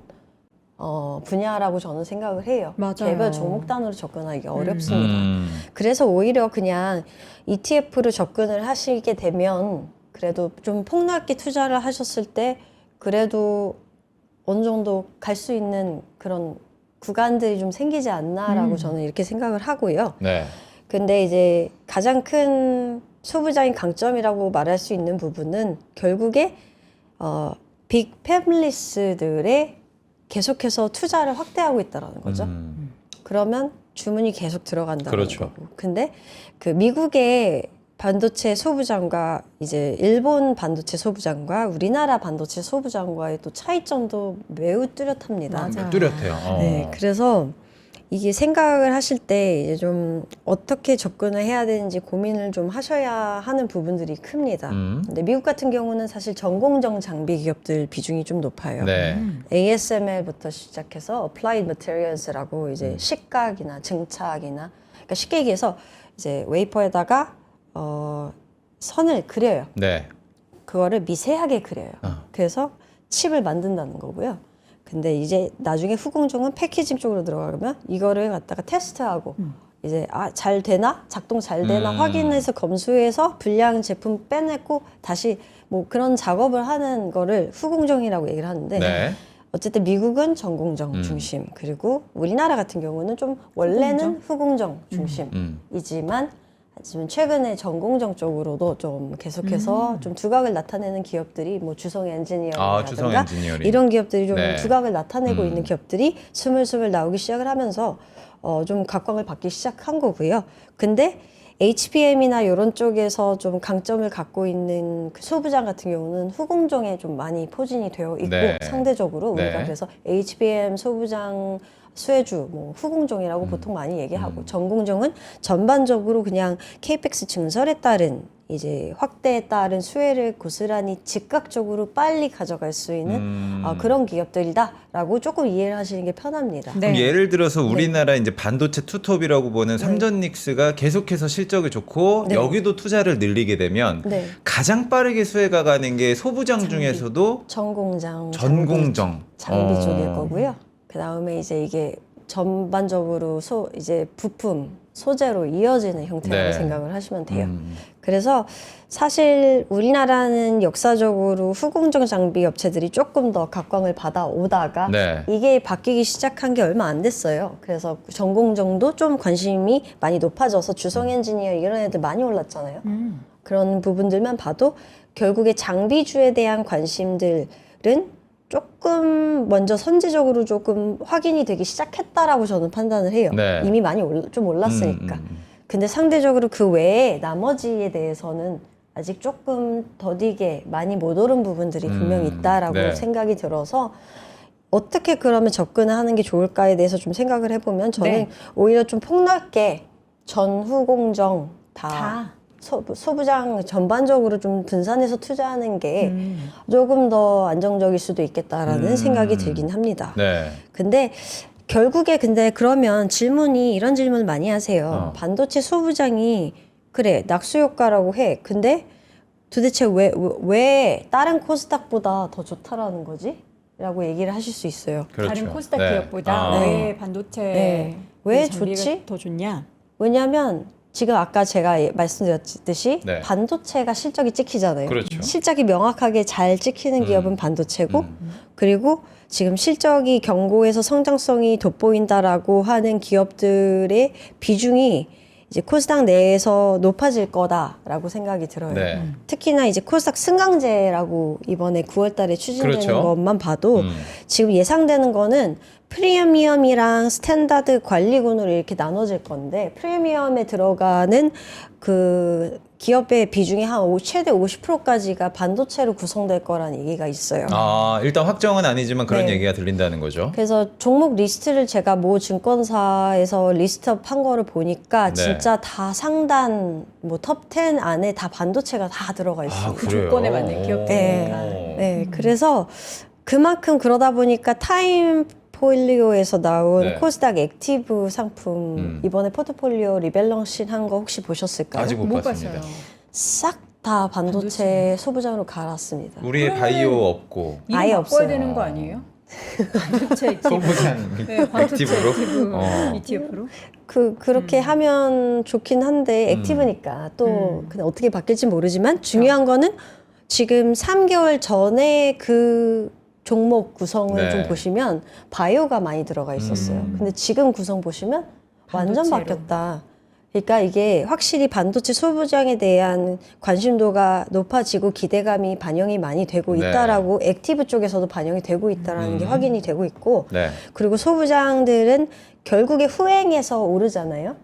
분야라고 저는 생각을 해요.
맞아요.
개별 종목 단으로 접근하기 어렵습니다.
음.
그래서 오히려 그냥 ETF로 접근을 하시게 되면 그래도 좀 폭넓게 투자를 하셨을 때 그래도 어느 정도 갈 수 있는 그런 구간들이 좀 생기지 않나라고 저는 이렇게 생각을 하고요.
네.
근데 이제 가장 큰 소부장의 강점이라고 말할 수 있는 부분은 결국에 빅 패밀리스들의 계속해서 투자를 확대하고 있다라는 거죠. 그러면 주문이 계속 들어간다는
그렇죠.
거고. 근데 그 미국의 반도체 소부장과 이제 일본 반도체 소부장과 우리나라 반도체 소부장과의 또 차이점도 매우 뚜렷합니다.
맞아요.
뚜렷해요.
네, 그래서 이게 생각을 하실 때 이제 좀 어떻게 접근을 해야 되는지 고민을 좀 하셔야 하는 부분들이 큽니다. 근데 미국 같은 경우는 사실 전공정 장비 기업들 비중이 좀 높아요.
네.
ASML부터 시작해서 Applied Materials라고 이제 식각이나 증착이나 그러니까 쉽게 얘기해서 이제 웨이퍼에다가 선을 그려요.
네.
그거를 미세하게 그려요.
어.
그래서 칩을 만든다는 거고요. 근데 이제 나중에 후공정은 패키징 쪽으로 들어가면 이거를 갖다가 테스트하고 이제 잘 되나 작동 잘 되나 확인해서 검수해서 불량 제품 빼내고 다시 뭐 그런 작업을 하는 거를 후공정이라고 얘기를 하는데
네.
어쨌든 미국은 전공정 중심 그리고 우리나라 같은 경우는 좀 원래는 후공정 중심이지만 하지만 최근에 전공정 쪽으로도 좀 계속해서 좀 두각을 나타내는 기업들이 뭐 주성 엔지니어링이라든가
주성 엔지니어링.
이런 기업들이 좀
네.
두각을 나타내고 있는 기업들이 스물스물 나오기 시작을 하면서 좀 각광을 받기 시작한 거고요. 근데 HBM이나 이런 쪽에서 좀 강점을 갖고 있는 그 소부장 같은 경우는 후공정에 좀 많이 포진이 되어 있고
네.
상대적으로 우리가
네.
그래서 HBM 소부장 수혜주, 뭐 후공정이라고 보통 많이 얘기하고 전공정은 전반적으로 그냥 KPX 증설에 따른 이제 확대에 따른 수혜를 고스란히 즉각적으로 빨리 가져갈 수 있는 그런 기업들이다라고 조금 이해를 하시는 게 편합니다.
네.
그럼 예를 들어서 우리나라 이제 반도체 투톱이라고 보는 삼전닉스가 계속해서 실적이 좋고
네.
여기도 투자를 늘리게 되면
네.
가장 빠르게 수혜가 가는 게 소부장 중에서도
전공장,
전공정.
장비 쪽일 거고요. 그 다음에 이제 이게 전반적으로 이제 부품, 소재로 이어지는 형태라고
네.
생각을 하시면 돼요. 그래서 사실 우리나라는 역사적으로 후공정 장비 업체들이 조금 더 각광을 받아오다가
네.
이게 바뀌기 시작한 게 얼마 안 됐어요. 그래서 전공정도 좀 관심이 많이 높아져서 주성 엔지니어 이런 애들 많이 올랐잖아요. 그런 부분들만 봐도 결국에 장비주에 대한 관심들은 조금 먼저 선제적으로 조금 확인이 되기 시작했다라고 저는 판단을 해요.
네.
이미 많이 좀 올랐으니까. 근데 상대적으로 그 외에 나머지에 대해서는 아직 조금 더디게 많이 못 오른 부분들이 분명히 있다라고
네.
생각이 들어서 어떻게 그러면 접근을 하는 게 좋을까에 대해서 좀 생각을 해보면 저는
네.
오히려 좀 폭넓게 전후공정 다
다.
소부장 전반적으로 좀 분산해서 투자하는 게 조금 더 안정적일 수도 있겠다라는 생각이 들긴 합니다.
네.
근데 결국에 근데 그러면 이런 질문을 많이 하세요. 반도체 소부장이 그래 낙수 효과라고 해. 근데 도대체 왜 다른 코스닥보다 더 좋다라는 거지? 라고 얘기를 하실 수 있어요.
그렇죠.
다른 코스닥
네.
기업보다 왜 반도체
네. 왜
장비가
좋지?
더 좋냐?
왜냐하면 지금 아까 제가 말씀드렸듯이
네.
반도체가 실적이 찍히잖아요.
그렇죠.
실적이 명확하게 잘 찍히는 기업은 반도체고 그리고 지금 실적이 견고해서 성장성이 돋보인다라고 하는 기업들의 비중이 이제 코스닥 내에서 높아질 거다라고 생각이 들어요.
네.
특히나 이제 코스닥 승강제라고 이번에 9월 달에 추진되는
그렇죠.
것만 봐도 지금 예상되는 거는 프리미엄이랑 스탠다드 관리군으로 이렇게 나눠질 건데 프리미엄에 들어가는 그 기업의 비중이 최대 50%까지가 반도체로 구성될 거라는 얘기가 있어요.
일단 확정은 아니지만 그런
네.
얘기가 들린다는 거죠.
그래서 종목 리스트를 제가 모 증권사에서 리스트업 한 거를 보니까
네.
진짜 다 상단 뭐 톱 10 안에 다 반도체가 다 들어가 있어요.
그 조건에 맞는 기업들이니까.
네, 그래서 그만큼 그러다 보니까 타임 폴리오에서 나온
네.
코스닥 액티브 상품 이번에 포트폴리오 리밸런싱 한 거 혹시 보셨을까요?
아직 못 봤습니다.
봤어요.
싹 다 반도체 소부장으로 갈았습니다.
우리의 바이오 없고
이름
아예
바꿔야
없어요.
되는 거 아니에요? 반도체 액티브.
소부장
네, 반도체
액티브로?
액티브
어.
ETF로.
그렇게 하면 좋긴 한데 액티브니까 또 그냥 어떻게 바뀔지 모르지만 중요한 거는 지금 3개월 전에 그 종목 구성을
네.
좀 보시면 바이오가 많이 들어가 있었어요. 근데 지금 구성 보시면 완전
반도체로.
바뀌었다. 그러니까 이게 확실히 반도체 소부장에 대한 관심도가 높아지고 기대감이 반영이 많이 되고
네.
있다라고 액티브 쪽에서도 반영이 되고 있다라는 게 확인이 되고 있고
네.
그리고 소부장들은 결국에 후행해서 오르잖아요.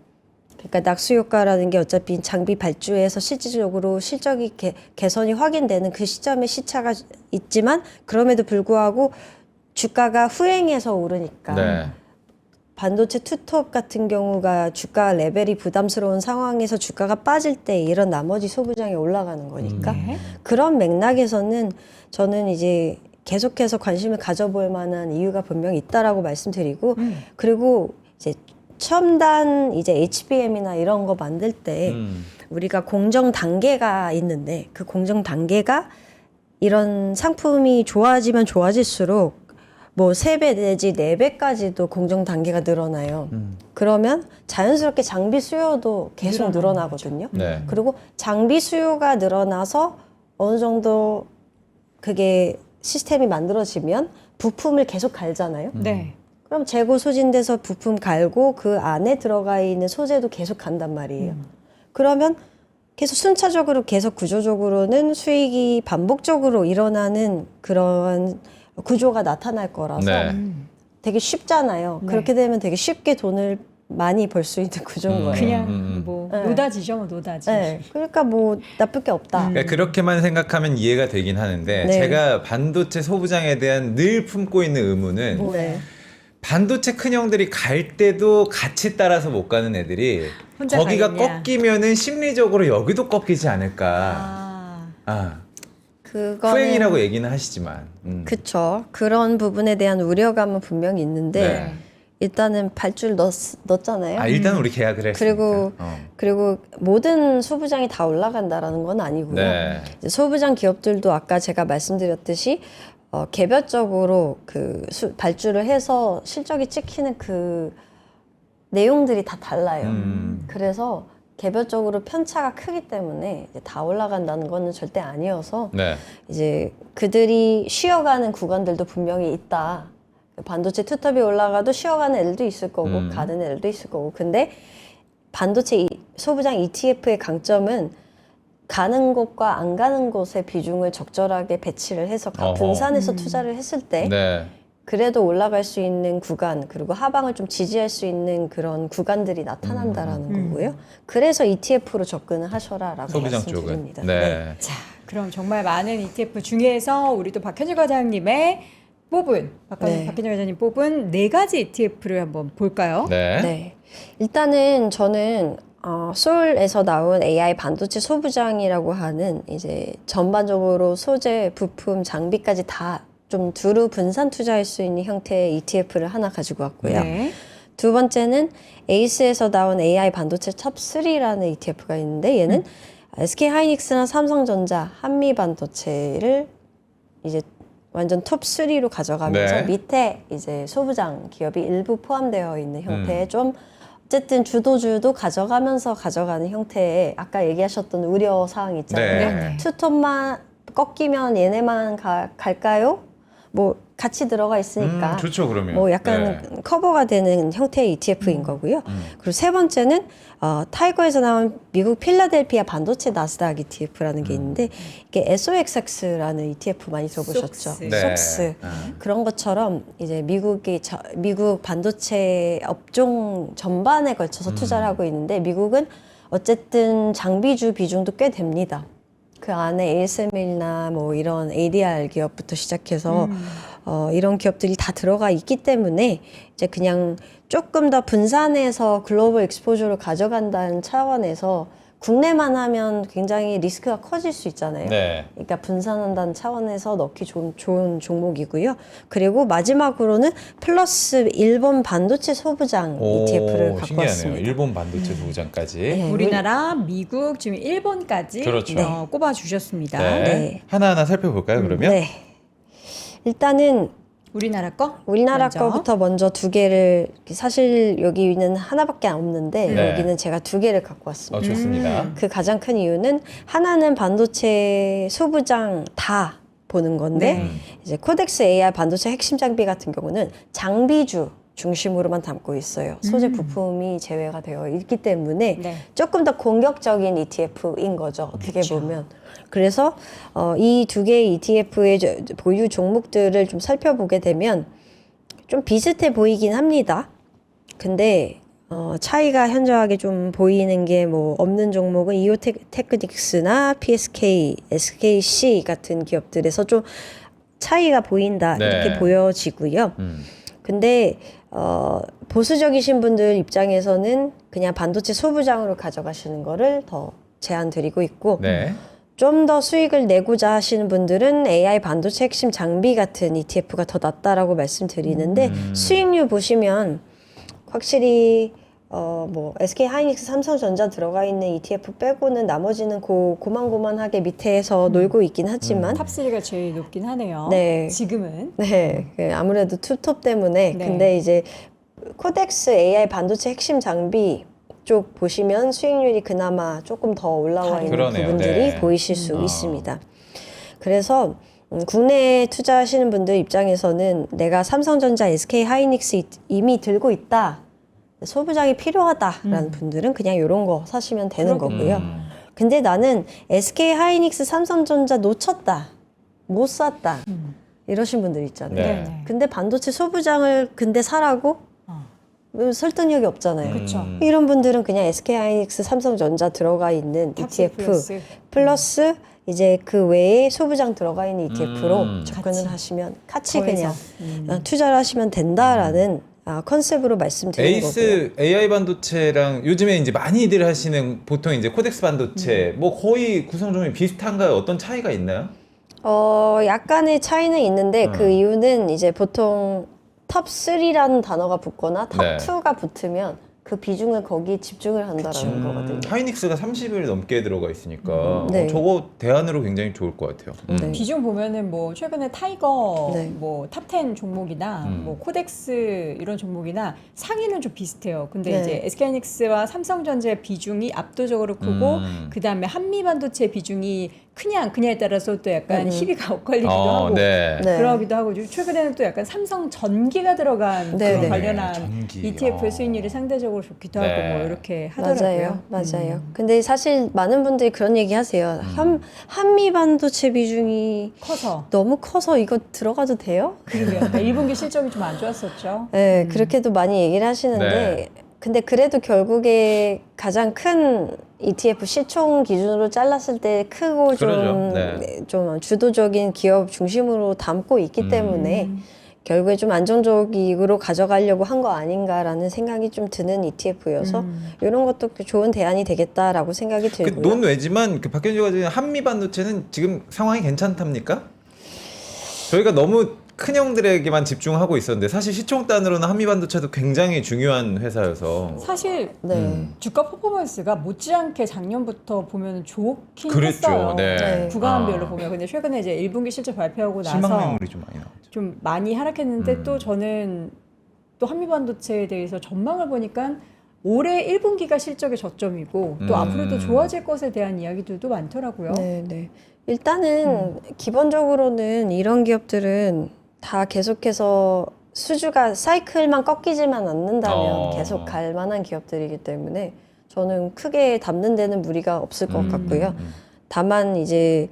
그러니까 낙수 효과라는 게 어차피 장비 발주에서 실질적으로 실적이 개선이 확인되는 그 시점에 시차가 있지만 그럼에도 불구하고 주가가 후행해서 오르니까
네.
반도체 투톱 같은 경우가 주가 레벨이 부담스러운 상황에서 주가가 빠질 때 이런 나머지 소부장이 올라가는 거니까
네.
그런 맥락에서는 저는 이제 계속해서 관심을 가져볼 만한 이유가 분명히 있다라고 말씀드리고 그리고 이제 첨단 이제 HBM이나 이런 거 만들 때 우리가 공정 단계가 있는데 그 공정 단계가 이런 상품이 좋아지면 좋아질수록 뭐 3배 내지 4배까지도 공정 단계가 늘어나요. 그러면 자연스럽게 장비 수요도 계속 늘어나거든요.
네.
그리고 장비 수요가 늘어나서 어느 정도 그게 시스템이 만들어지면 부품을 계속 갈잖아요.
네.
그럼 재고 소진돼서 부품 갈고 그 안에 들어가 있는 소재도 계속 간단 말이에요. 그러면 계속 순차적으로 계속 구조적으로는 수익이 반복적으로 일어나는 그런 구조가 나타날 거라서
네.
되게 쉽잖아요.
네.
그렇게 되면 되게 쉽게 돈을 많이 벌 수 있는 구조인 거예요.
그냥 뭐
네.
노다지죠, 뭐 노다지.
네. 그러니까 뭐 나쁠 게 없다.
그러니까 그렇게만 생각하면 이해가 되긴 하는데
네.
제가 반도체 소부장에 대한 늘 품고 있는 의문은
네.
반도체 큰형들이 갈 때도 같이 따라서 못 가는 애들이
혼자
거기가
가겠냐.
꺾이면은 심리적으로 여기도 꺾이지 않을까.
아,
그거는
후행이라고 얘기는 하시지만.
그쵸. 그런 부분에 대한 우려감은 분명히 있는데
네.
일단은 발주를 넣었잖아요.
일단 우리 계약을 했으니까.
그리고 그리고 모든 소부장이 다 올라간다라는 건 아니고요.
네.
이제 소부장 기업들도 아까 제가 말씀드렸듯이 개별적으로 발주를 해서 실적이 찍히는 그 내용들이 다 달라요. 그래서 개별적으로 편차가 크기 때문에 이제 다 올라간다는 거는 절대 아니어서
네.
이제 그들이 쉬어가는 구간들도 분명히 있다. 반도체 투톱이 올라가도 쉬어가는 애들도 있을 거고 가는 애들도 있을 거고. 근데 반도체 소부장 ETF의 강점은 가는 곳과 안 가는 곳의 비중을 적절하게 배치를 해서 분산해서 투자를 했을 때
네.
그래도 올라갈 수 있는 구간 그리고 하방을 좀 지지할 수 있는 그런 구간들이 나타난다라는 거고요. 그래서 ETF로 접근을 하셔라라고
소부장 쪽은.
말씀드립니다.
네.
자, 그럼 정말 많은 ETF 중에서 우리 또 박현주 과장님의 뽑은
네.
박현주 과장님 뽑은 4가지 ETF를 한번 볼까요?
네.
네. 일단은 저는 소울에서 나온 AI 반도체 소부장이라고 하는 이제 전반적으로 소재, 부품, 장비까지 다 좀 두루 분산 투자할 수 있는 형태의 ETF를 하나 가지고 왔고요.
네.
두 번째는 에이스에서 나온 AI 반도체 탑3라는 ETF가 있는데 얘는 SK 하이닉스나 삼성전자, 한미 반도체를 이제 완전 톱3로 가져가면서
네.
밑에 이제 소부장 기업이 일부 포함되어 있는 형태의 좀 어쨌든 주도주도 가져가면서 가져가는 형태의 아까 얘기하셨던 우려 사항 있잖아요.
네.
투톱만 꺾이면 얘네만 갈까요? 뭐 같이 들어가 있으니까
좋죠, 그러면.
뭐 약간
네.
커버가 되는 형태의 ETF인 거고요. 그리고 세 번째는 타이거에서 나온 미국 필라델피아 반도체 나스닥 ETF라는 게 있는데 이게 SOXX라는 ETF 많이 들어보셨죠?
속스.
네.
속스. 그런 것처럼 이제 미국 반도체 업종 전반에 걸쳐서 투자를 하고 있는데 미국은 어쨌든 장비주 비중도 꽤 됩니다. 그 안에 ASML이나 뭐 이런 ADR 기업부터 시작해서 이런 기업들이 다 들어가 있기 때문에 이제 그냥 조금 더 분산해서 글로벌 익스포저를 가져간다는 차원에서 국내만 하면 굉장히 리스크가 커질 수 있잖아요.
네.
그러니까 분산한다는 차원에서 넣기 좋은 종목이고요. 그리고 마지막으로는 플러스 일본 반도체 소부장 ETF를 갖고
신기하네요.
왔습니다.
일본 반도체 소부장까지.
네.
우리나라, 미국, 지금 일본까지
그렇죠.
꼽아 주셨습니다.
네.
네.
하나하나 살펴볼까요, 그러면?
네. 일단은
우리나라 거?
우리나라
먼저.
거부터 먼저 두 개를, 사실 여기는 하나밖에 없는데
네.
여기는 제가 두 개를 갖고 왔습니다.
좋습니다.
그 가장 큰 이유는 하나는 반도체 소부장 다 보는 건데
네.
이제 코덱스 AR 반도체 핵심 장비 같은 경우는 장비주 중심으로만 담고 있어요. 소재 부품이 제외가 되어 있기 때문에
네.
조금 더 공격적인 ETF인 거죠. 어떻게
그렇죠.
보면. 그래서 이 두 개의 ETF의 보유 종목들을 좀 살펴보게 되면 좀 비슷해 보이긴 합니다. 근데 차이가 현저하게 좀 보이는 게 뭐 없는 종목은 이오테크닉스나 PSK, SKC 같은 기업들에서 좀 차이가 보인다
네.
이렇게 보여지고요. 근데 보수적이신 분들 입장에서는 그냥 반도체 소부장으로 가져가시는 거를 더 제안드리고 있고
네.
좀 더 수익을 내고자 하시는 분들은 AI 반도체 핵심 장비 같은 ETF가 더 낫다라고 말씀드리는데 수익률 보시면 확실히 뭐 SK 하이닉스, 삼성전자 들어가 있는 ETF 빼고는 나머지는 고만고만하게 밑에서 놀고 있긴 하지만
탑3가 제일 높긴 하네요.
네.
지금은.
네, 아무래도 투톱 때문에.
네.
근데 이제 코덱스 AI 반도체 핵심 장비 쪽 보시면 수익률이 그나마 조금 더 올라와 있는
그러네요.
부분들이
네.
보이실 수 있습니다. 그래서 국내에 투자하시는 분들 입장에서는 내가 삼성전자, SK 하이닉스 이미 들고 있다, 소부장이 필요하다라는 분들은 그냥 이런 거 사시면 되는 거고요. 근데 나는 SK 하이닉스, 삼성전자 놓쳤다, 못 샀다 이러신 분들 있잖아요.
네.
근데 반도체 소부장을 근데 사라고 설득력이 없잖아요.
그렇죠.
이런 분들은 그냥 SK 하이닉스, 삼성전자 들어가 있는 ETF 플러스 이제 그 외에 소부장 들어가 있는 ETF로 접근을
같이.
하시면 같이
더해서.
그냥 투자를 하시면 된다라는 컨셉으로 말씀드리는 거고요.
에이스 AI 반도체랑 요즘에 이제 많이들 하시는 보통 이제 코덱스 반도체 뭐 거의 구성종이 비슷한가요? 어떤 차이가 있나요?
약간의 차이는 있는데 그 이유는 이제 보통 탑3라는 단어가 붙거나
네.
탑2가 붙으면 그 비중을 거기에 집중을 한다라는 거거든요.
하이닉스가 30일 넘게 들어가 있으니까
네.
저거 대안으로 굉장히 좋을 것 같아요.
네.
비중 보면은 뭐 최근에 타이거
네.
뭐 탑10 종목이나 뭐 코덱스 이런 종목이나 상위는 좀 비슷해요. 근데
네.
이제 SK하이닉스와 삼성전자의 비중이 압도적으로 크고 그다음에 한미반도체 비중이 크냐 안 크냐에 따라서 또 약간 희비가 엇갈리기도 하고
네.
네.
그러기도 하고 최근에는 또 약간 삼성 전기가 들어간
네,
그런
네.
관련한
전기.
ETF의 수익률이 상대적으로 좋기도
네.
하고 뭐 이렇게 하더라고요.
맞아요. 근데 사실 많은 분들이 그런 얘기 하세요. 한미 반도체 비중이
커서
너무 커서 이거 들어가도 돼요?
그러게요. 1분기 실적이 좀 안 좋았었죠.
네, 그렇게도 많이 얘기를 하시는데
네.
근데 그래도 결국에 가장 큰 ETF 시총 기준으로 잘랐을 때 크고
그러죠.
좀 주도적인 기업 중심으로 담고 있기 때문에 결국에 좀 안정적으로 가져가려고 한 거 아닌가라는 생각이 좀 드는 ETF여서 이런 것도 좋은 대안이 되겠다라고 생각이
그
들고요.
논외지만 그 박현주 과장님 한미 반도체는 지금 상황이 괜찮답니까? 저희가 너무 큰 형들에게만 집중하고 있었는데 사실 시총단으로는 한미 반도체도 굉장히 중요한 회사여서
사실
네.
주가 퍼포먼스가 못지않게 작년부터 보면 좋긴
그랬죠.
했어요.
네.
구간별로 보면. 근데 최근에 이제 1분기 실적 발표하고 나서
실망 매물이 좀 많이 나왔죠.
좀 많이 하락했는데 또 저는 또 한미반도체에 대해서 전망을 보니까 올해 1분기가 실적의 저점이고 또 앞으로도 좋아질 것에 대한 이야기들도 많더라고요.
네. 일단은 기본적으로는 이런 기업들은 다 계속해서 수주가 사이클만 꺾이지만 않는다면 계속 갈 만한 기업들이기 때문에 저는 크게 담는 데는 무리가 없을 것 같고요. 다만 이제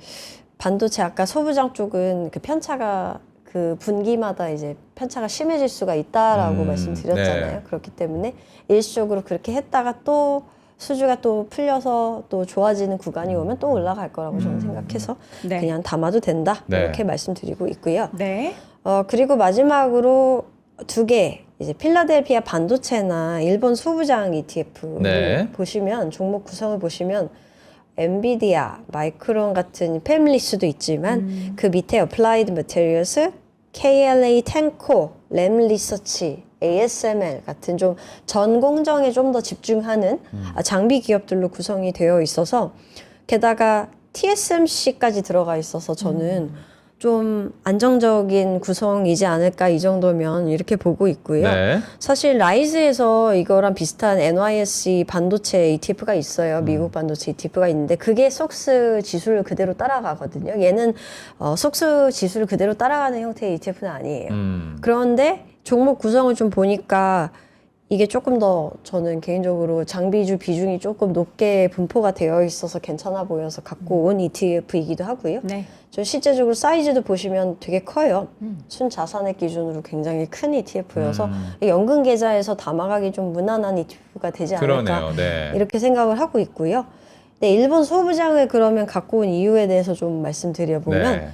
반도체 아까 소부장 쪽은 그 편차가 그 분기마다 이제 편차가 심해질 수가 있다라고 말씀드렸잖아요.
네.
그렇기 때문에 일시적으로 그렇게 했다가 또 수주가 또 풀려서 또 좋아지는 구간이 오면 또 올라갈 거라고 저는 생각해서
네.
그냥 담아도 된다
네.
이렇게 말씀드리고 있고요.
네.
그리고 마지막으로 두 개, 이제 필라델피아 반도체나 일본 소부장 ETF를
네.
보시면 종목 구성을 보시면 엔비디아, 마이크론 같은 패밀리스도 있지만 그 밑에 어플라이드 매테리얼스, KLA 텐코, 램 리서치, ASML 같은 좀 전공정에 좀 더 집중하는 장비 기업들로 구성이 되어 있어서 게다가 TSMC까지 들어가 있어서 저는 좀 안정적인 구성이지 않을까 이 정도면 이렇게 보고 있고요.
네.
사실 라이즈에서 이거랑 비슷한 NYSE 반도체 ETF가 있어요. 미국 반도체 ETF가 있는데 그게 속스 지수를 그대로 따라가거든요. 얘는 속스 지수를 그대로 따라가는 형태의 ETF는 아니에요. 그런데 종목 구성을 좀 보니까 이게 조금 더 저는 개인적으로 장비주 비중이 조금 높게 분포가 되어 있어서 괜찮아 보여서 갖고 온 ETF이기도 하고요.
네.
저 실제적으로 사이즈도 보시면 되게 커요. 순자산액 기준으로 굉장히 큰 ETF여서 연금 계좌에서 담아가기 좀 무난한 ETF가 되지 않을까
그러네요. 네.
이렇게 생각을 하고 있고요. 네, 일본 소부장을 그러면 갖고 온 이유에 대해서 좀 말씀드려보면
네.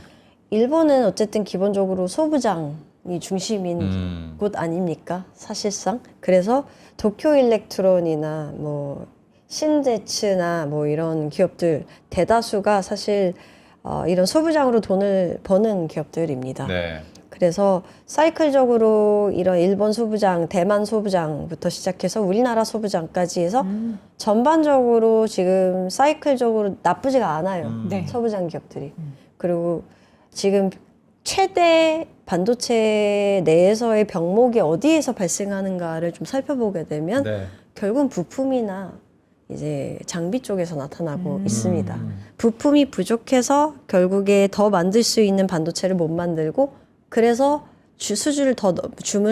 일본은 어쨌든 기본적으로 소부장이 중심인 곳 아닙니까? 사실상. 그래서 도쿄 일렉트론이나 뭐 신제츠나 뭐 이런 기업들 대다수가 사실 이런 소부장으로 돈을 버는 기업들입니다.
네.
그래서 사이클적으로 이런 일본 소부장, 대만 소부장부터 시작해서 우리나라 소부장까지 해서 전반적으로 지금 사이클적으로 나쁘지가 않아요.
네.
소부장 기업들이. 그리고 지금 최대 반도체 내에서의 병목이 어디에서 발생하는가를 좀 살펴보게 되면
네.
결국은 부품이나 이제 장비 쪽에서 나타나고 있습니다. 부품이 부족해서 결국에 더 만들 수 있는 반도체를 못 만들고 그래서 주문을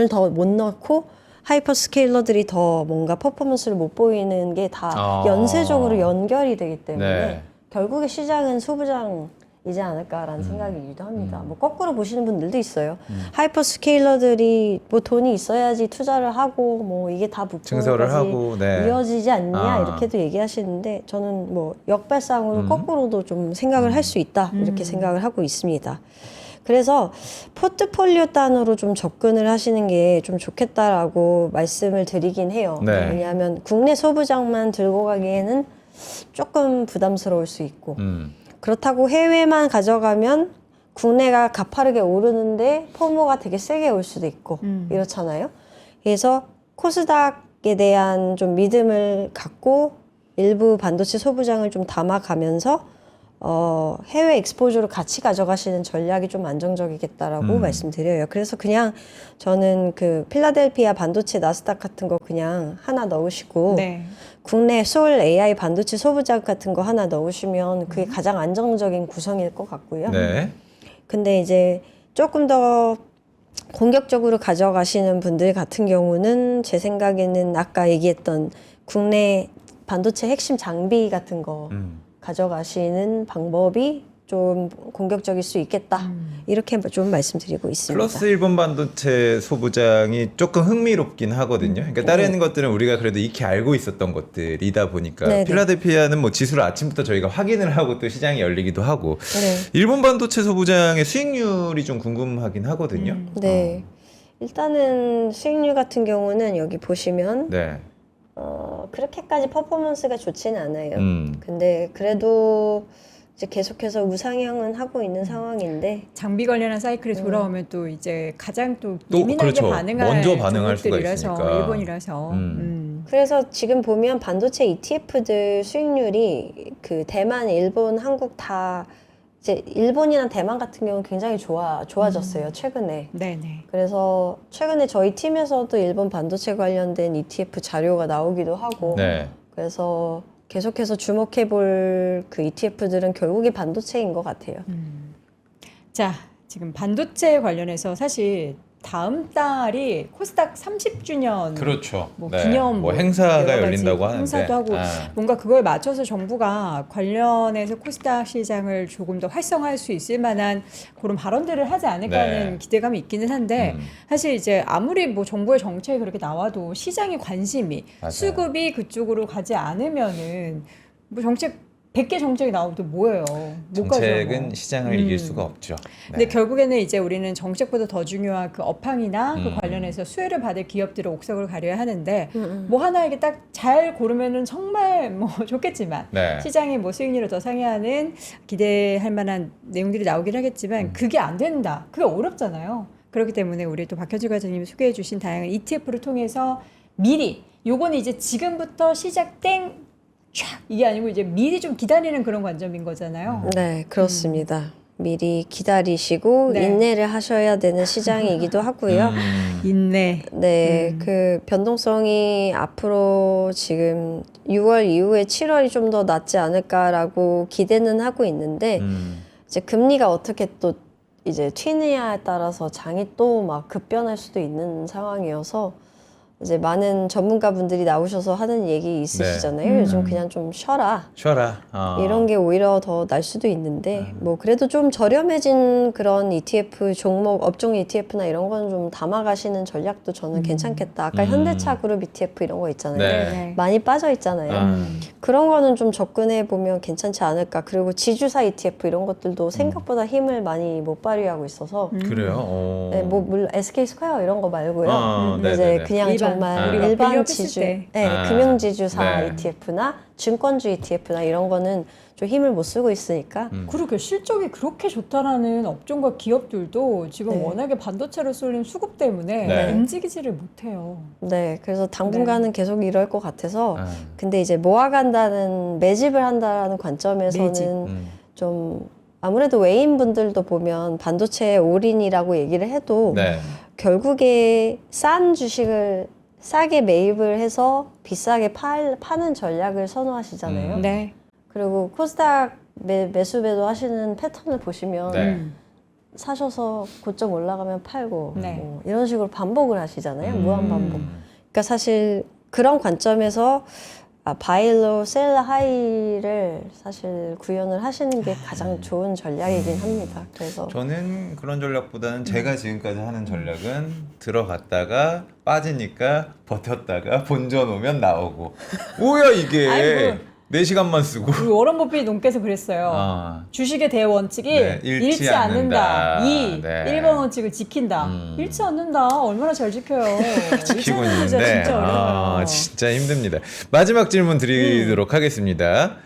더 못 넣고 하이퍼스케일러들이 더 뭔가 퍼포먼스를 못 보이는 게 다 연쇄적으로 연결이 되기 때문에
네.
결국에 시장은 소부장이지 않을까라는 생각이기도 합니다. 뭐 거꾸로 보시는 분들도 있어요. 하이퍼스케일러들이 뭐 돈이 있어야지 투자를 하고 뭐 이게 다
증설을
부품까지
하고, 네.
이어지지 않냐
아.
이렇게도 얘기하시는데 저는 뭐 역발상으로 거꾸로도 좀 생각을 할 수 있다 이렇게 생각을 하고 있습니다. 그래서 포트폴리오 단으로 좀 접근을 하시는 게 좀 좋겠다라고 말씀을 드리긴 해요.
네.
왜냐하면 국내 소부장만 들고 가기에는 조금 부담스러울 수 있고 그렇다고 해외만 가져가면 국내가 가파르게 오르는데 포모가 되게 세게 올 수도 있고 이렇잖아요. 그래서 코스닥에 대한 좀 믿음을 갖고 일부 반도체 소부장을 좀 담아가면서 해외 엑스포저로 같이 가져가시는 전략이 좀 안정적이겠다라고 말씀드려요. 그래서 그냥 저는 그 필라델피아 반도체 나스닥 같은 거 그냥 하나 넣으시고
네.
국내 소울 AI 반도체 소부장 같은 거 하나 넣으시면 그게 가장 안정적인 구성일 것 같고요.
네.
근데 이제 조금 더 공격적으로 가져가시는 분들 같은 경우는 제 생각에는 아까 얘기했던 국내 반도체 핵심 장비 같은 거 가져가시는 방법이 좀 공격적일 수 있겠다. 이렇게 좀 말씀드리고 있습니다.
플러스 일본 반도체 소부장이 조금 흥미롭긴 하거든요. 그러니까 다른 것들은 우리가 그래도 익히 알고 있었던 것들이다 보니까
네네.
필라델피아는 뭐 지수를 아침부터 저희가 확인을 하고 또 시장이 열리기도 하고
네.
일본 반도체 소부장의 수익률이 좀 궁금하긴 하거든요.
네. 일단은 수익률 같은 경우는 여기 보시면
네.
그렇게까지 퍼포먼스가 좋지는 않아요.
음.
근데 그래도 이제 계속해서 우상향은 하고 있는 상황인데
장비 관련한 사이클이 돌아오면 또 이제 가장 또
또
예민하게
그렇죠.
반응할
먼저 반응할 수가
종목들이라서
있으니까.
일본이라서
그래서 지금 보면 반도체 ETF들 수익률이 그 대만, 일본, 한국 다 이제 일본이나 대만 같은 경우는 굉장히 좋아졌어요. 최근에.
네네.
그래서 최근에 저희 팀에서도 일본 반도체 관련된 ETF 자료가 나오기도 하고
네.
그래서 계속해서 주목해 볼 그 ETF들은 결국에 반도체인 것 같아요.
자, 지금 반도체 관련해서 사실 다음 달이 코스닥 30주년
그렇죠.
뭐
네.
기념
뭐 행사가
여러 가지
열린다고 하는데
행사도 하고 뭔가 그거에 맞춰서 정부가 관련해서 코스닥 시장을 조금 더 활성화할 수 있을 만한 그런 발언들을 하지 않을까 하는
네.
기대감이 있기는 한데 사실 이제 아무리 뭐 정부의 정책이 그렇게 나와도 시장의 관심이
맞아요.
수급이 그쪽으로 가지 않으면은 뭐 정책 100개 정책이 나와도 뭐예요? 못 가죠.
정책은
뭐.
시장을 이길 수가 없죠.
근데
네.
결국에는 이제 우리는 정책보다 더 중요한 그 업황이나 그
음.
관련해서 수혜를 받을 기업들의 옥석을 가려야 하는데 뭐 하나 이게 딱 잘 고르면은 정말 뭐 좋겠지만
네.
시장이 뭐 수익률을 더 상회하는 기대할 만한 내용들이 나오긴 하겠지만 그게 안 된다. 그게 어렵잖아요. 그렇기 때문에 우리 또 박현주 과장님이 소개해 주신 다양한 ETF를 통해서 미리 요거는 이제 지금부터 시작 땡 촥 이게 아니고 이제 미리 좀 기다리는 그런 관점인 거잖아요.
네, 그렇습니다. 미리 기다리시고
네.
인내를 하셔야 되는 시장이기도 하고요.
인내.
네, 그 변동성이 앞으로 지금 6월 이후에 7월이 좀 더 낫지 않을까라고 기대는 하고 있는데 이제 금리가 어떻게 또 이제 튀느냐에 따라서 장이 또 막 급변할 수도 있는 상황이어서 이제 많은 전문가분들이 나오셔서 하는 얘기 있으시잖아요. 요즘 그냥 좀 쉬어라.
쉬어라.
이런 게 오히려 더 날 수도 있는데 뭐 그래도 좀 저렴해진 그런 ETF 종목 업종 ETF나 이런 건 좀 담아가시는 전략도 저는 괜찮겠다. 아까 현대차 그룹 ETF 이런 거 있잖아요.
네.
네.
많이 빠져 있잖아요. 그런 거는 좀 접근해 보면 괜찮지 않을까. 그리고 지주사 ETF 이런 것들도 생각보다 힘을 많이 못 발휘하고 있어서
그래요?
네, 뭐 물론 SK 스퀘어 이런 거 말고요.
네네네.
이제 그냥
일반,
정말
우리가
일반
빌려했을
지주,
때.
네, 금융지주사
네.
ETF나 증권주 ETF나 이런 거는 좀 힘을 못 쓰고 있으니까
그러게 실적이 그렇게 좋다라는 업종과 기업들도 지금
네.
워낙에 반도체로 쏠린 수급 때문에
네.
움직이지를 못해요.
네, 그래서 당분간은 계속 이럴 것 같아서
아.
근데 이제 모아간다는 매집을 한다라는 관점에서는
매집.
좀 아무래도 외인분들도 보면 반도체 올인이라고 얘기를 해도
네.
결국에 싼 주식을 싸게 매입을 해서 비싸게 파는 전략을 선호하시잖아요.
네.
그리고 코스닥 매수 매도 하시는 패턴을 보시면
네.
사셔서 고점 올라가면 팔고
네.
뭐 이런 식으로 반복을 하시잖아요. 무한 반복. 그러니까 사실 그런 관점에서 바이로 셀 하이를 사실 구현을 하시는 게 가장 좋은 전략이긴 합니다. 그래서
저는 그런 전략보다는 제가 지금까지 하는 전략은 들어갔다가 빠지니까 버텼다가 본전 오면 나오고 뭐야 이게
아이고.
4시간만 쓰고
우리 워런 버핏 농께서 그랬어요.
아.
주식의 대원칙이
네,
잃지 않는다. 2.
네.
1번 원칙을 지킨다. 잃지 않는다. 얼마나 잘 지켜요.
지키고
잃지 않는 투자
있는데
진짜 어려워요.
진짜 힘듭니다. 마지막 질문 드리도록 하겠습니다.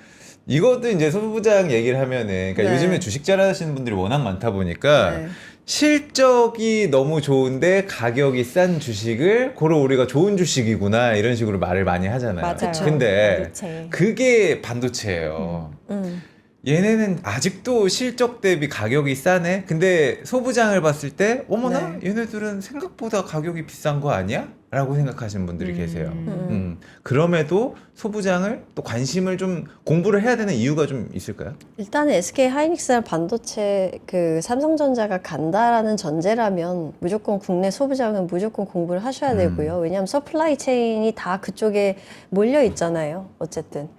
이것도 이제 소부장 얘기를 하면은 그러니까
네.
요즘에 주식 잘하시는 분들이 워낙 많다 보니까
네.
실적이 너무 좋은데 가격이 싼 주식을 고로 우리가 좋은 주식이구나 이런 식으로 말을 많이 하잖아요.
맞아요.
근데
반도체.
그게 반도체예요. 얘네는 아직도 실적 대비 가격이 싸네. 근데 소부장을 봤을 때 어머나 얘네들은 생각보다 가격이 비싼 거 아니야? 라고 생각하시는 분들이 계세요. 그럼에도 소부장을 또 관심을 좀 공부를 해야 되는 이유가 좀 있을까요?
일단은 SK 하이닉스랑 반도체 그 삼성전자가 간다라는 전제라면 무조건 국내 소부장은 무조건 공부를 하셔야 되고요. 왜냐하면 서플라이 체인이 다 그쪽에 몰려 있잖아요. 어쨌든.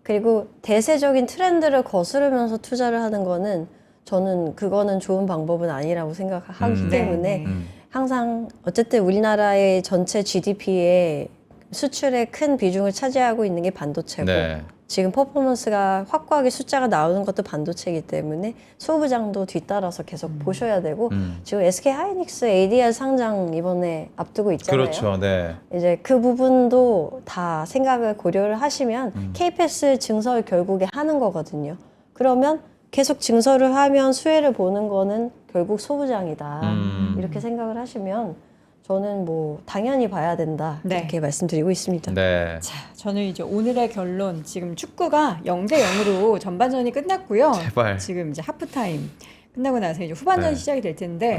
그리고 대세적인 트렌드를 거스르면서 투자를 하는 거는 저는 그거는 좋은 방법은 아니라고 생각하기 때문에 항상 어쨌든 우리나라의 전체 GDP에 수출에 큰 비중을 차지하고 있는 게 반도체고
네.
지금 퍼포먼스가 확고하게 숫자가 나오는 것도 반도체이기 때문에 소부장도 뒤따라서 계속 보셔야 되고 지금 SK 하이닉스 ADR 상장 이번에 앞두고 있잖아요.
그렇죠. 네.
이제 그 부분도 다 생각을 고려를 하시면 KPS 증설 결국에 하는 거거든요. 그러면 계속 증설을 하면 수혜를 보는 거는 결국 소부장이다. 이렇게 생각을 하시면 저는 뭐 당연히 봐야 된다.
네.
이렇게 말씀드리고 있습니다.
네.
자, 저는 이제 오늘의 결론 지금 축구가 0대 0으로 전반전이 끝났고요.
제발.
지금 이제 하프타임 끝나고 나서 이제 후반전이
네.
시작이 될 텐데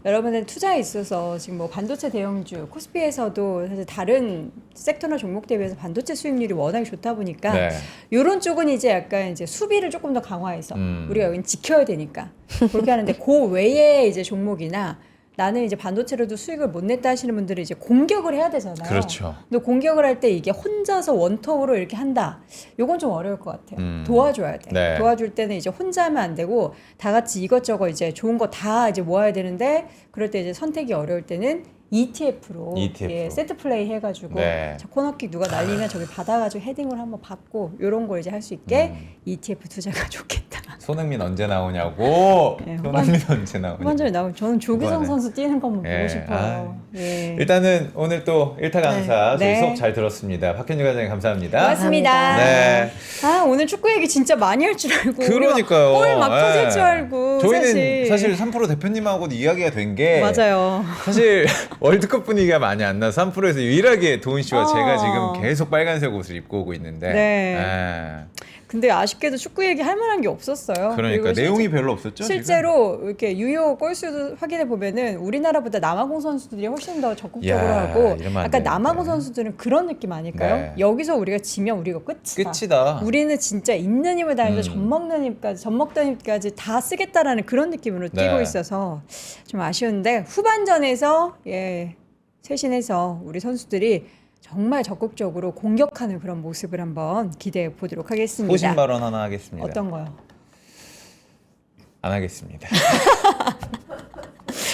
여러분들 투자에 있어서 지금 뭐 반도체 대형주 코스피에서도 사실 다른 섹터나 종목 대비해서 반도체 수익률이 워낙에 좋다 보니까
네.
이런 쪽은 이제 약간 이제 수비를 조금 더 강화해서 우리가 여긴 지켜야 되니까 그렇게 하는데 그 외에 이제 종목이나 나는 이제 반도체로도 수익을 못 냈다 하시는 분들은 이제 공격을 해야 되잖아요.
그렇죠.
근데 공격을 할 때 이게 혼자서 원톱으로 이렇게 한다. 요건 좀 어려울 것 같아요. 도와줘야 돼.
네.
도와줄 때는 이제 혼자 하면 안 되고 다 같이 이것저것 이제 좋은 거 다 이제 모아야 되는데 그럴 때 이제 선택이 어려울 때는 ETF로 예, 세트 플레이 해가지고
네.
저 코너킥 누가 날리면 저기 받아가지고 헤딩을 한번 받고 이런 거 이제 할 수 있게 ETF 투자가 좋겠다.
손흥민 언제 나오냐고.
네,
손흥민 언제 나오냐고.
후반전에 나오면 저는 조규성
후반에.
선수 뛰는 것만
예,
보고 싶어요. 예.
일단은 오늘 또 일타 강사 저희
네.
수업 잘 들었습니다. 박현주 과장님 감사합니다.
고맙습니다.
네.
아 오늘 축구 얘기 진짜 많이 할 줄 알고
그러니까요.
골막
예.
터질 줄 알고
저희는 사실 3프로 대표님하고도 이야기가 된 게
맞아요.
사실 월드컵 분위기가 많이 안 나서 3프로에서 유일하게 도훈 씨와 제가 지금 계속 빨간색 옷을 입고 오고 있는데
네.
예.
근데 아쉽게도 축구 얘기 할 만한 게 없었어요.
그러니까
그리고
내용이 별로 없었죠.
실제로 이렇게 유효 골수도 확인해 보면은 우리나라보다 남아공 선수들이 훨씬 더 적극적으로
야,
하고
이러면 안
약간
되는데.
남아공 선수들은 그런 느낌 아닐까요?
네.
여기서 우리가 지면 우리가 끝이다.
끝이다.
우리는 진짜 있는 힘을 다해서 젖 먹는 힘까지 젖 먹던 힘까지 다 쓰겠다라는 그런 느낌으로 뛰고
네.
있어서 좀 아쉬운데 후반전에서 예 쇄신해서 우리 선수들이 정말 적극적으로 공격하는 그런 모습을 한번 기대해 보도록 하겠습니다.
소신 발언 하나 하겠습니다.
어떤 거요?
안 하겠습니다.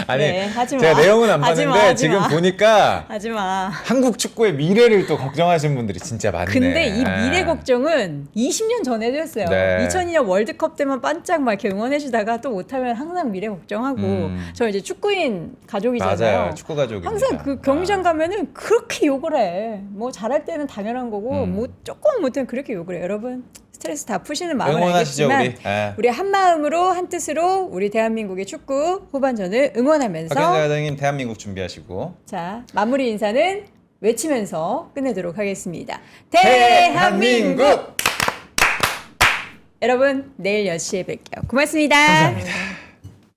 아니
네, 하지 마.
제가 내용은 안
하지 마,
봤는데
하지
지금
마.
보니까
하지 마.
한국 축구의 미래를 또 걱정하시는 분들이 진짜 많네.
근데 이 미래 걱정은 20년 전에도 했어요.
네.
2002년 월드컵 때만 반짝 막 이렇게 응원해주다가 또 못하면 항상 미래 걱정하고 저 이제 축구인 가족이잖아요.
맞아요. 축구 가족입니다.
항상 그 경기장 가면은 그렇게 욕을 해. 뭐 잘할 때는 당연한 거고 뭐 조금 못하면 그렇게 욕을 해. 여러분 스트레스 다 푸시는 마음은
응원하시죠,
알겠지만
우리. 예.
우리 한 마음으로 한 뜻으로 우리 대한민국의 축구 후반전을 응원하면서
박현주 과장님 대한민국 준비하시고
자 마무리 인사는 외치면서 끝내도록 하겠습니다.
대한민국!
여러분 내일 10시에 뵐게요. 고맙습니다.
감사합니다.